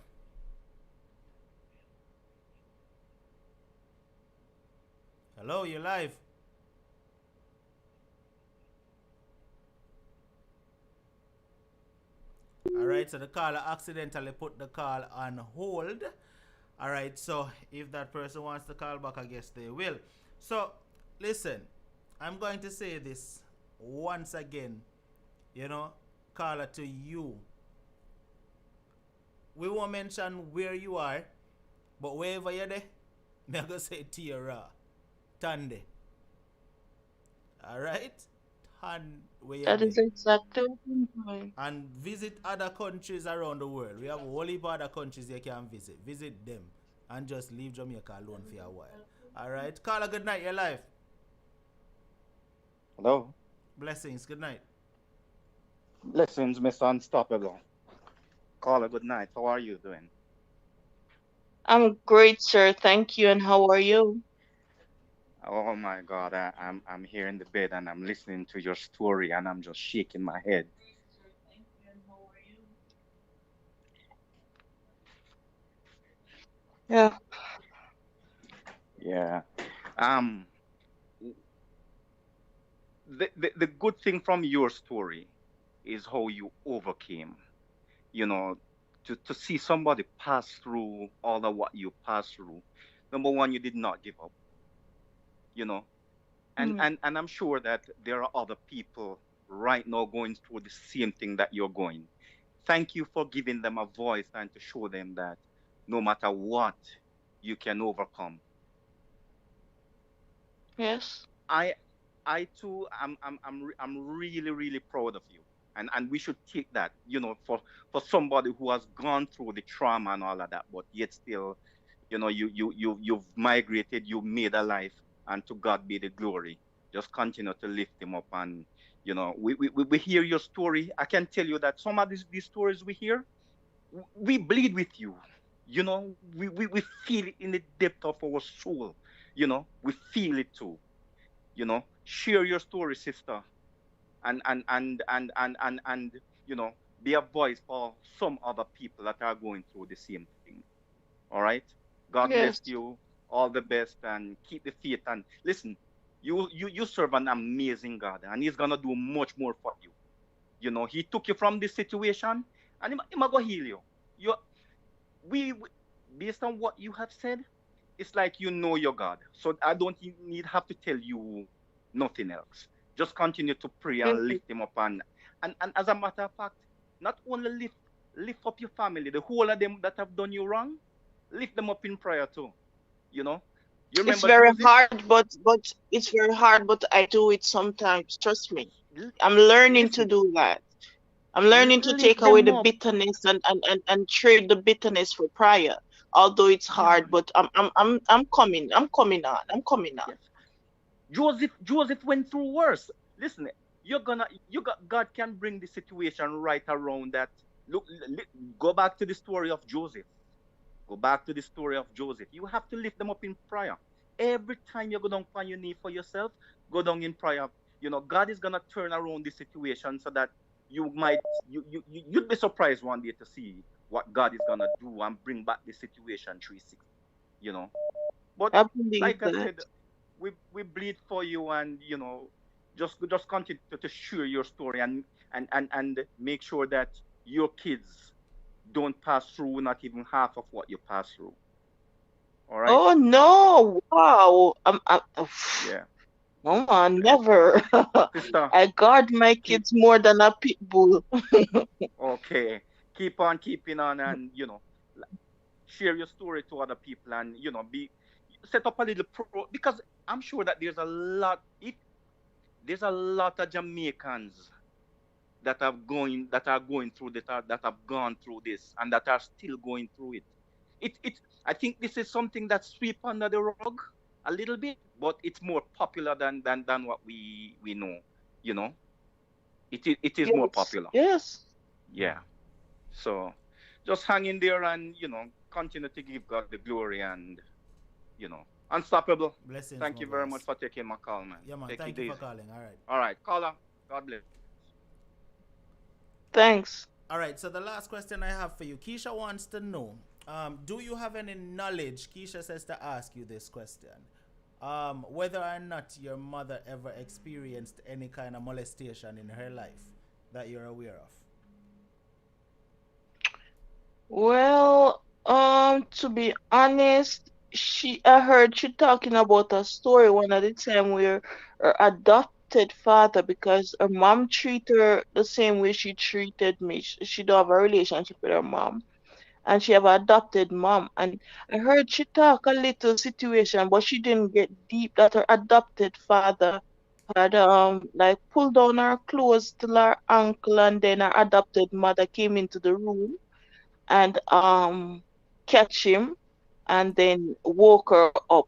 Hello, you're live. All right. So the caller accidentally put the call on hold. All right. So if that person wants to call back, I guess they will. So listen, I'm going to say this once again. You know, caller, to you. We won't mention where you are, but wherever you're there, I'm going to say Tira. Tande. Alright? Tan where you're That there. is exactly what I'm doing. And visit other countries around the world. We have a whole heap of other countries you can visit. Visit them. And just leave Jamaica alone for a while. Alright? Call a good night, you're live. Hello. Blessings, good night. Blessings, Mr. Unstoppable. Caller, good night. How are you doing? I'm great, sir. Thank you. And how are you? Oh my God, I'm here in the bed and I'm listening to your story and I'm just shaking my head. Yeah. Yeah. Um, the good thing from your story is how you overcame. You know, to see somebody pass through all of what you passed through. Number one, you did not give up. You know, and Mm. and and I'm sure that there are other people right now going through the same thing that you're going. Thank you for giving them a voice and to show them that no matter what, you can overcome. Yes. I I too I'm really really proud of you. And we should take that, for somebody who has gone through the trauma and all of that, but yet still, you've migrated, you made a life, and to God be the glory. Just continue to lift him up, and we hear your story. I can tell you that some of these stories we hear, we bleed with you. We feel it in the depth of our soul. We feel it too. Share your story, sister, and be a voice for some other people that are going through the same thing. All right. God bless Yes. you. All the best, and keep the faith. And listen, you serve an amazing God, and He's gonna do much more for you. He took you from this situation, and He might go heal you. You we Based on what you have said, it's like you know your God. So I don't need have to tell you nothing else. Just continue to pray and Mhm. lift him up, and as a matter of fact, not only lift up your family, the whole of them that have done you wrong, lift them up in prayer too. You know, you It's remember very Joseph? hard, but it's very hard, but I do it sometimes. Trust me. L- I'm learning to Listen, do that. I'm learning to lift take away them the up. bitterness and trade the bitterness for prayer. Although it's Yeah, hard, man. but I'm coming. I'm coming on. I'm coming on. Yes. Joseph went through worse. Listen, you got God can bring the situation right around that. Look, go back to the story of Joseph. Go back to the story of Joseph. You have to lift them up in prayer. Every time you go down on your knee for yourself, go down in prayer. God is gonna turn around the situation so that you might you'd be surprised one day to see what God is gonna do and bring back the situation 360. You know. But I believe like I that. said, we bleed for you, and just continue to share your story, and make sure that your kids don't pass through not even half of what you pass through. All right? Oh no! Wow. Yeah. No man, never. Sister, I guard my keep kids more than a pit bull. okay. Keep on keeping on, and share your story to other people, and be set up a little because I'm sure that there's a lot of Jamaicans that are going through that have gone through this and that are still going through it. I think this is something that sweep under the rug a little bit, but it's more popular than what we know. You know, it is more Yes, popular. yes. Yeah. So just hang in there, and continue to give God the glory, and unstoppable. Blessings, Thank my you very much boys. for taking my call, man. Yeah, man. Take it Thank you for easy. calling. All right. All right, caller. God bless. Thanks. All right. So the last question I have for you, Keisha wants to know: do you have any knowledge? Keisha says to ask you this question: whether or not your mother ever experienced any kind of molestation in her life that you're aware of. Well, to be honest, I heard she talking about a story one at the time where her adopted father, because her mom treated her the same way she treated me. She don't have a relationship with her mom, and she have an adopted mom. And I heard she talk a little situation, but she didn't get deep that her adopted father had like pulled down her clothes till her ankle, and then her adopted mother came into the room and catch him and then woke her up,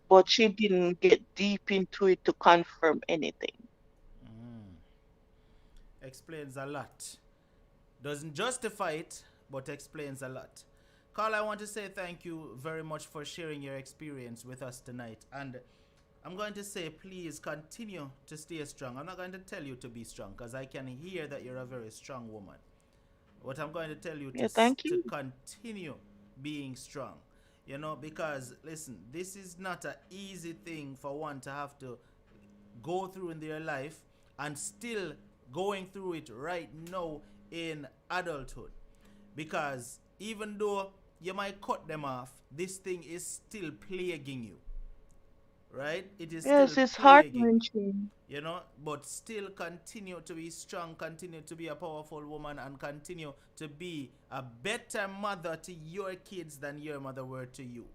but she didn't get deep into it to confirm anything. Mm. Explains a lot. Doesn't justify it, but explains a lot. Carl, I want to say thank you very much for sharing your experience with us tonight. And I'm going to say, please continue to stay strong. I'm not going to tell you to be strong because I can hear that you're a very strong woman. What I'm going to tell you Yeah, thank to you. continue being strong. Because listen, this is not an easy thing for one to have to go through in their life and still going through it right now in adulthood. Because even though you might cut them off, this thing is still plaguing you, right? It is still Yes, it's plaguing you, heart-wrenching. but still continue to be strong, continue to be a powerful woman, and continue to be a better mother to your kids than your mother were to you,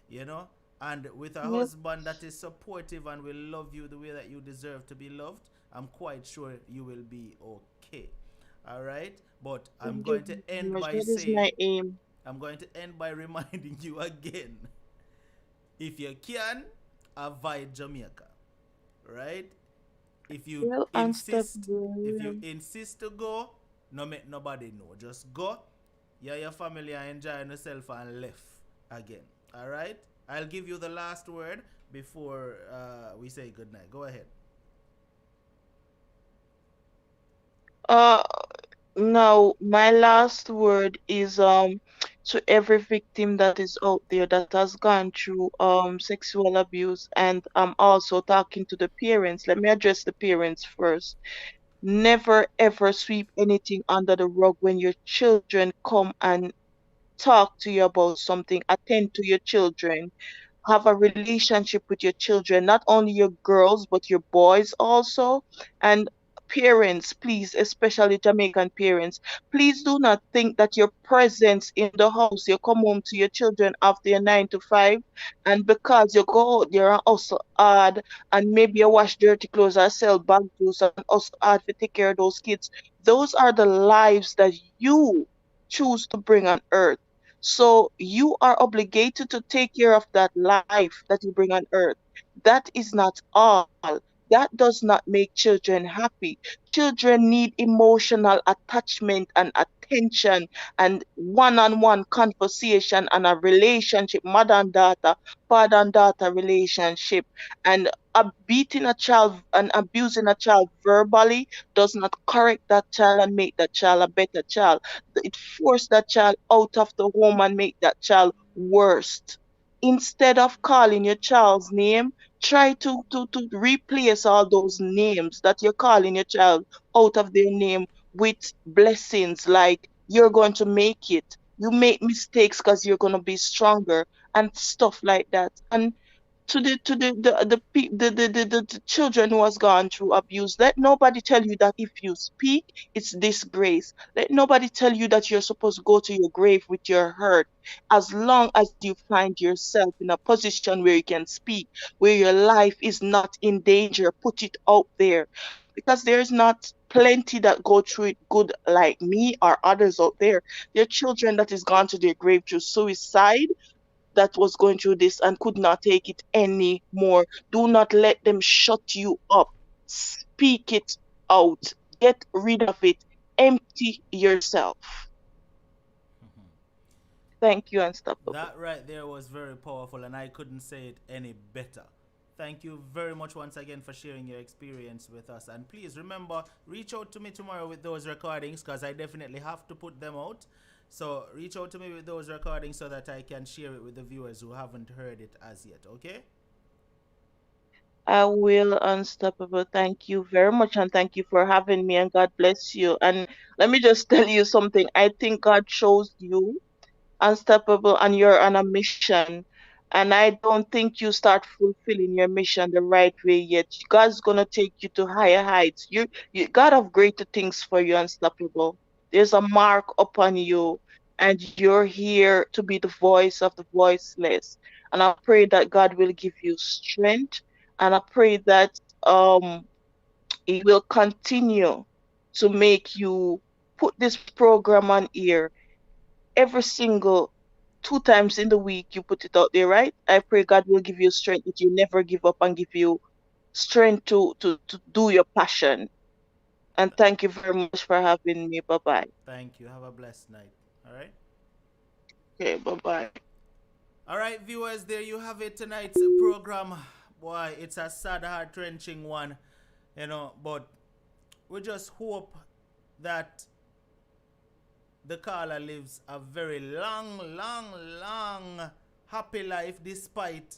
you know. And with a Yep. husband that is supportive and will love you the way that you deserve to be loved, I'm quite sure you will be okay. All right, but Thank you very much. That is my aim. I'm going to end by reminding you again: if you can, avoid Jamaica, right? If you Well, insist, if you unstoppable. insist to go, no make nobody know. Just go. Yeah, your family are enjoying yourself and left again. All right. I'll give you the last word before we say goodnight. Go ahead. Uh, Now, my last word is to every victim that is out there that has gone through sexual abuse, and I'm also talking to the parents. Let me address the parents first. Never ever sweep anything under the rug when your children come and talk to you about something, attend to your children, have a relationship with your children, not only your girls, but your boys also. And parents, please, especially Jamaican parents, please do not think that your presence in the house, you come home to your children after your 9 to 5, and because you go out there and also hard, and maybe you wash dirty clothes or sell bag juice and also hard to take care of those kids. Those are the lives that you choose to bring on earth. So you are obligated to take care of that life that you bring on earth. That is not all. That does not make children happy. Children need emotional attachment and attention and one-on-one conversation and a relationship, mother and daughter, father and daughter relationship. And beating a child and abusing a child verbally does not correct that child and make that child a better child. It forced that child out of the home and make that child worst. Instead of calling your child's name, try to replace all those names that you're calling your child out of their name with blessings like you're going to make it. You make mistakes because you're going to be stronger and stuff like that. And to the children who has gone through abuse, let nobody tell you that if you speak it's disgrace. Let nobody tell you that you're supposed to go to your grave with your hurt. As long as you find yourself in a position where you can speak, where your life is not in danger, put it out there, because there's not plenty that go through it good like me or others out there. There are children that is gone to their grave through suicide, that was going through this and could not take it anymore. Do not let them shut you up. Speak it out. Get rid of it. Empty yourself. Thank you, Unstoppable. That right there was very powerful, and I couldn't say it any better. Thank you very much once again for sharing your experience with us. And please remember, reach out to me tomorrow with those recordings because I definitely have to put them out. So reach out to me with those recordings so that I can share it with the viewers who haven't heard it as yet, okay? I will, Unstoppable. Thank you very much, and thank you for having me, and God bless you. And let me just tell you something. I think God chose you, Unstoppable, and you're on a mission. And I don't think you start fulfilling your mission the right way yet. God's gonna take you to higher heights. You God have greater things for you, Unstoppable. There's a mark upon you, and you're here to be the voice of the voiceless. And I pray that God will give you strength, and I pray that He will continue to make you put this program on air every single 2 times in the week. You put it out there, right? I pray God will give you strength that you never give up and give you strength to do your passion. And thank you very much for having me. Bye bye. Thank you. Have a blessed night. All right? Okay, bye bye. All right, viewers, there you have it. Tonight's program. Boy, it's a sad, heart-wrenching one, but we just hope that the caller lives a very long, happy life despite,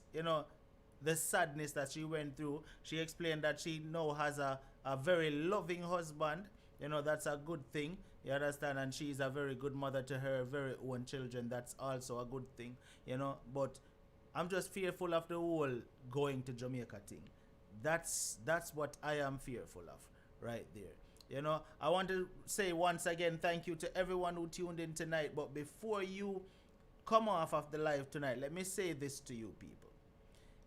the sadness that she went through. She explained that she now has a very loving husband. That's a good thing. You understand? And she's a very good mother to her very own children. That's also a good thing, But I'm just fearful of the whole going to Jamaica thing. That's what I am fearful of right there. I want to say once again thank you to everyone who tuned in tonight. But before you come off of the live tonight, let me say this to you people.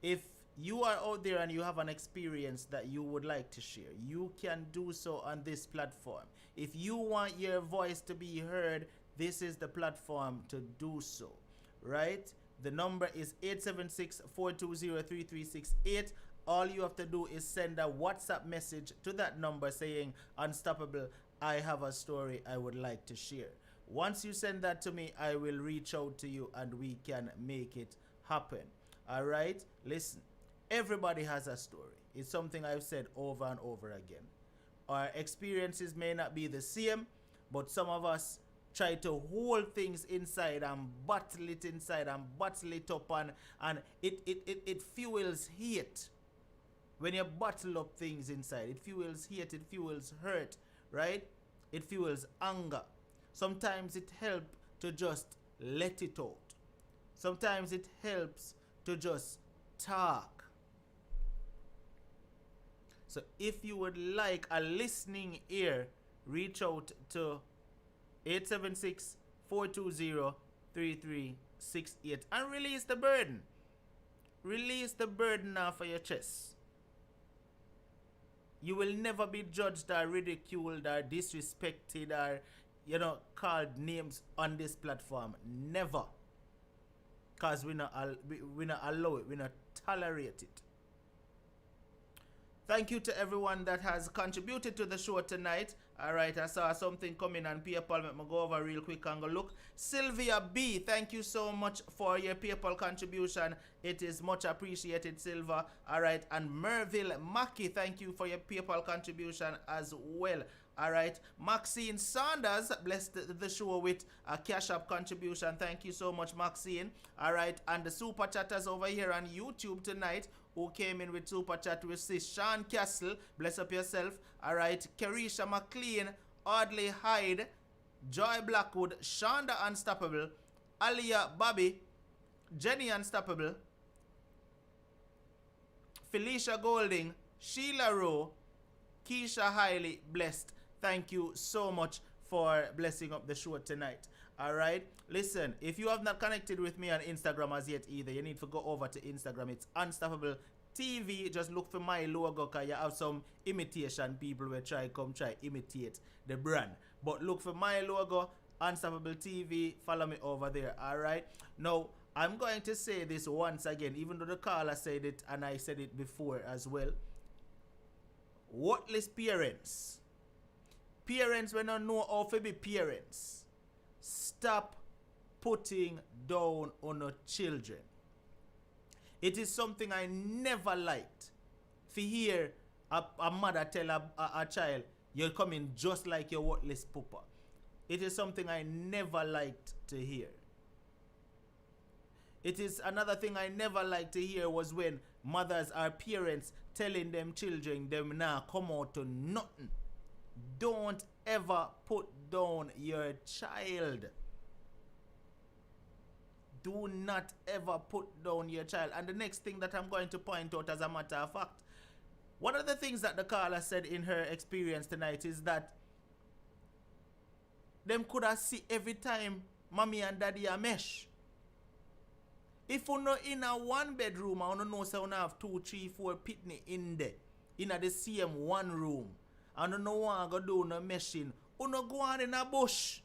If you are out there and you have an experience that you would like to share, you can do so on this platform. If you want your voice to be heard, this is the platform to do so, right? The number is 876-420-3368. All you have to do is send a WhatsApp message to that number saying, Unstoppable, I have a story I would like to share. Once you send that to me, I will reach out to you and we can make it happen. All right? Listen, everybody has a story. It's something I've said over and over again. Our experiences may not be the same, but some of us try to hold things inside and bottle it inside and bottle it up, and it fuels hate. When you bottle up things inside, it fuels hate, it fuels hurt, right? It fuels anger. Sometimes it helps to just let it out. Sometimes it helps to just talk. So if you would like a listening ear, reach out to 876-420-3368 and release the burden. Release the burden off of your chest. You will never be judged or ridiculed or disrespected or, called names on this platform. Never. Because we not allow it. We not tolerate it. Thank you to everyone that has contributed to the show tonight. Alright, I saw something coming on PayPal. Let me go over real quick and go look. Sylvia B, thank you so much for your PayPal contribution. It is much appreciated, Silva. Alright, and Merville Mackey, thank you for your PayPal contribution as well. Alright, Maxine Sanders blessed the show with a Cash App contribution. Thank you so much, Maxine. Alright, and the super chatters over here on YouTube tonight who came in with super chat with sis Sean Castle, bless up yourself. Alright, Kerisha McLean, Audley Hyde, Joy Blackwood, Shonda Unstoppable, Alia Bobby, Jenny Unstoppable, Felicia Golding, Sheila Rowe, Keisha Highly blessed. Thank you so much for blessing up the show tonight. Alright, listen, if you have not connected with me on Instagram as yet either, you need to go over to Instagram. It's Unstoppable TV. Just look for my logo, because you have some imitation people who try imitate the brand. But look for my logo, Unstoppable TV. Follow me over there. Alright, now I'm going to say this once again, even though the caller said it and I said it before as well. Worthless parents, parents when don't know how to be parents, stop putting down on your children. It is something I never liked. To hear a mother tell a child, you're coming just like your worthless papa. It is something I never liked to hear. It is another thing I never liked to hear was when mothers or parents telling them children them now come out to nothing. Don't ever put down your child. Do not ever put down your child. And the next thing that I'm going to point out, as a matter of fact, one of the things that the caller said in her experience tonight is that them could have see every time mommy and daddy are mesh. If you know in a one bedroom, I don't know, so you have 2, 3, 4 pitney in there, in the same one room, and you know what go do no meshing, you no go on in a bush.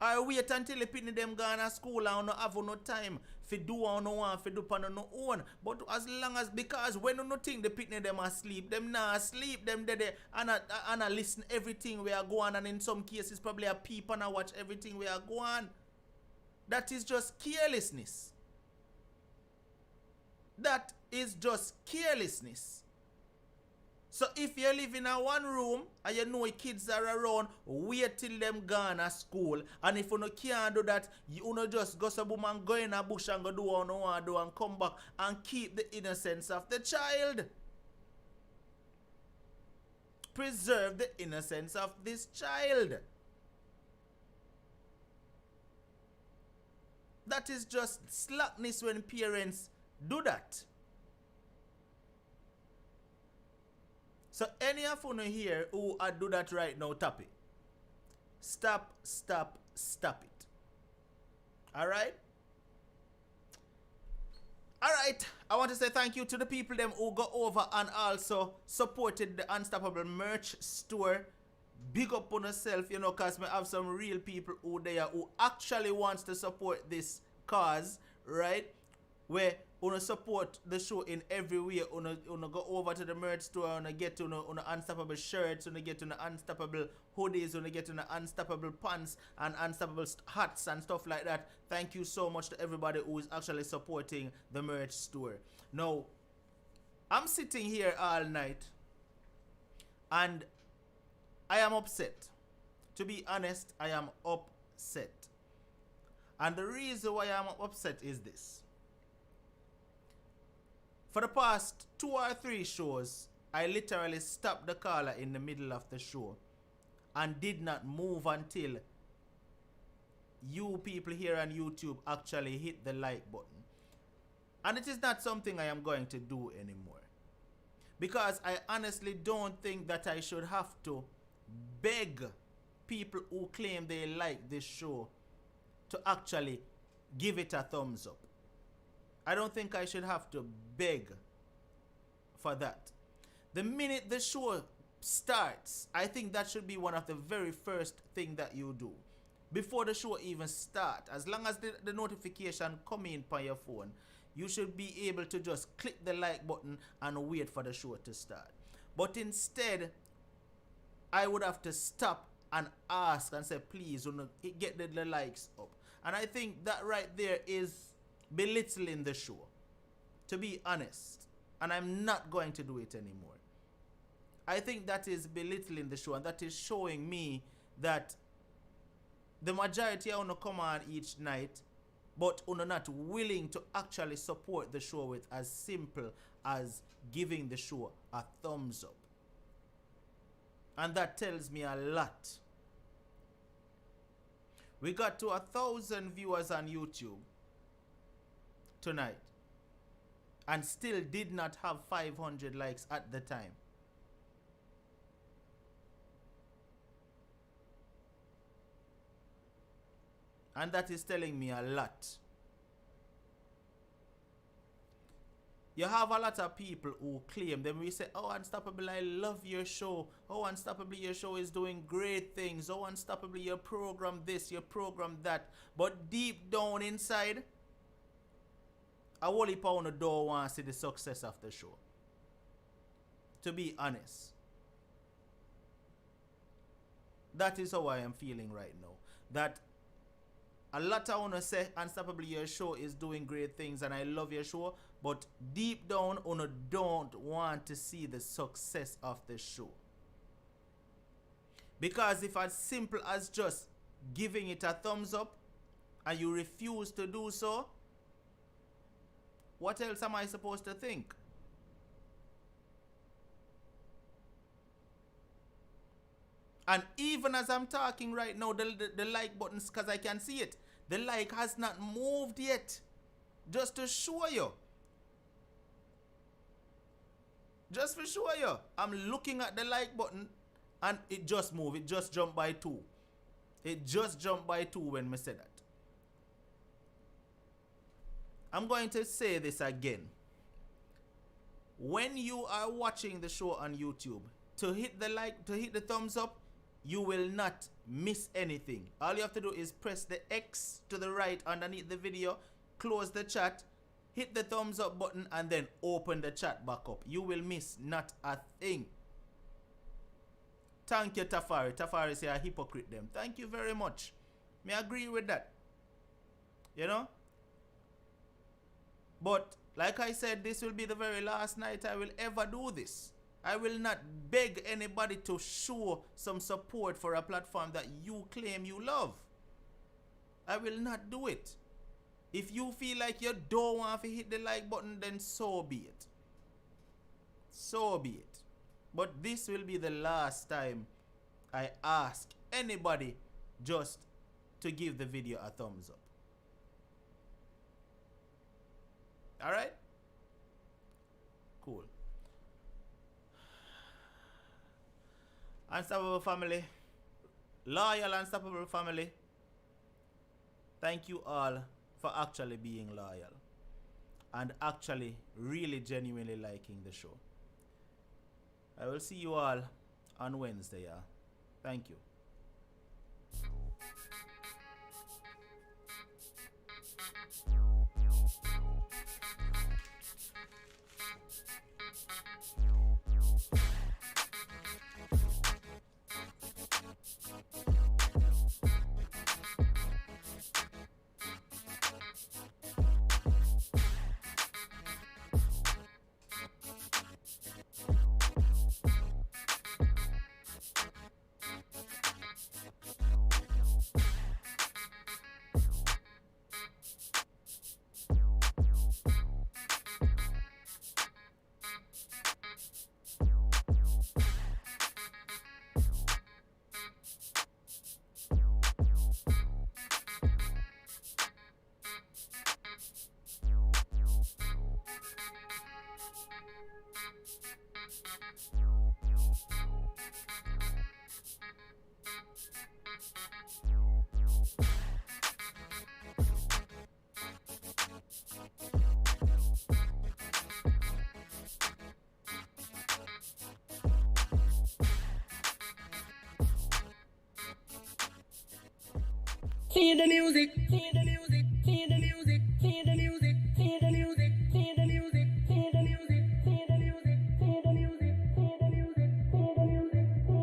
Or wait until the pitney them gone to school and you have no time for do what you want for do on your own. But as long as, because when you think the pitney them asleep, them not asleep, them there and I listen everything we are going, and in some cases probably a peep and I watch everything we are going. That is just carelessness. That is just carelessness. So if you live in a one room and you know your kids are around, wait till them gone to school. And if you no can't do that, you no just go some boom and go in a bush and go do what you want to do and come back and keep the innocence of the child. Preserve the innocence of this child. That is just slackness when parents do that. So any of you here who do that right now, tap it. Stop it. Alright? Alright, I want to say thank you to the people them who go over and also supported the Unstoppable merch store. Big up on yourself, you know, because I have some real people who there who actually wants to support this cause, right? Where you support the show in every way. You go over to the merch store, you get to Unstoppable shirts, you get to Unstoppable hoodies, you get to Unstoppable pants and Unstoppable hats and stuff like that. Thank you so much to everybody who is actually supporting the merch store. Now, I'm sitting here all night and I am upset. To be honest, I am upset. And the reason why I'm upset is this. For the past 2 or 3 shows, I literally stopped the caller in the middle of the show and did not move until you people here on YouTube actually hit the like button. And it is not something I am going to do anymore. Because I honestly don't think that I should have to beg people who claim they like this show to actually give it a thumbs up. I don't think I should have to beg for that. The minute the show starts, I think that should be one of the very first thing that you do. Before the show even starts, as long as the notification come in on your phone, you should be able to just click the like button and wait for the show to start. But instead, I would have to stop and ask and say, please, get the likes up. And I think that right there is belittling the show, to be honest. And I'm not going to do it anymore. I think that is belittling the show, and that is showing me that the majority are gonna come on each night, but are not willing to actually support the show with as simple as giving the show a thumbs up. And that tells me a lot. We got to 1,000 viewers on YouTube tonight and still did not have 500 likes at the time. And that is telling me a lot. You have a lot of people who claim, then we say, oh, Unstoppable, I love your show. Oh, Unstoppable, your show is doing great things. Oh, Unstoppable, your program this, your program that. But deep down inside, a whole heap on the door wants to see the success of the show. To be honest. That is how I am feeling right now. That a lot of wanna say Unstoppable, your show is doing great things and I love your show, but deep down una don't want to see the success of the show. Because if as simple as just giving it a thumbs up and you refuse to do so, what else am I supposed to think? And even as I'm talking right now, the like buttons, because I can see it, the like has not moved yet. Just to show you. Just to show you. I'm looking at the like button and it just moved. It just jumped by 2. It just jumped by 2 when I said that. I'm going to say this again. When you are watching the show on YouTube, to hit the like, to hit the thumbs up, you will not miss anything. All you have to do is press the X to the right underneath the video, close the chat, hit the thumbs up button, and then open the chat back up. You will miss not a thing. Thank you, Tafari. Tafari say a hypocrite them. Thank you very much. Me agree with that. You know? But, like I said, this will be the very last night I will ever do this. I will not beg anybody to show some support for a platform that you claim you love. I will not do it. If you feel like you don't want to hit the like button, then so be it. So be it. But this will be the last time I ask anybody just to give the video a thumbs up. Alright? Cool. Unstoppable family, loyal Unstoppable family, thank you all for actually being loyal and actually really genuinely liking the show. I will see you all on Wednesday, yeah. Thank you. Feed the music, feed the music, feed the music, feed the music, feed the music, feed the music, feed the music, feed the music, feed the music, feed the music, feed the music, feed the music,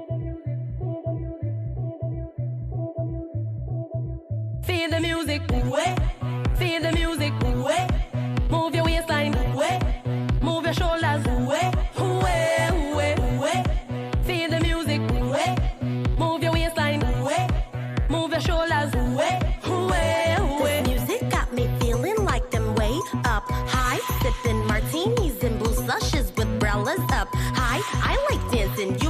feed the music, feed the music, feed the music, feed the music, move your waistline, move your shoulders, feed the music, move your waistline, move your shoulders, This music got me feeling like them way up high, sipping martinis and blue slushes with umbrellas up high. I like dancing, you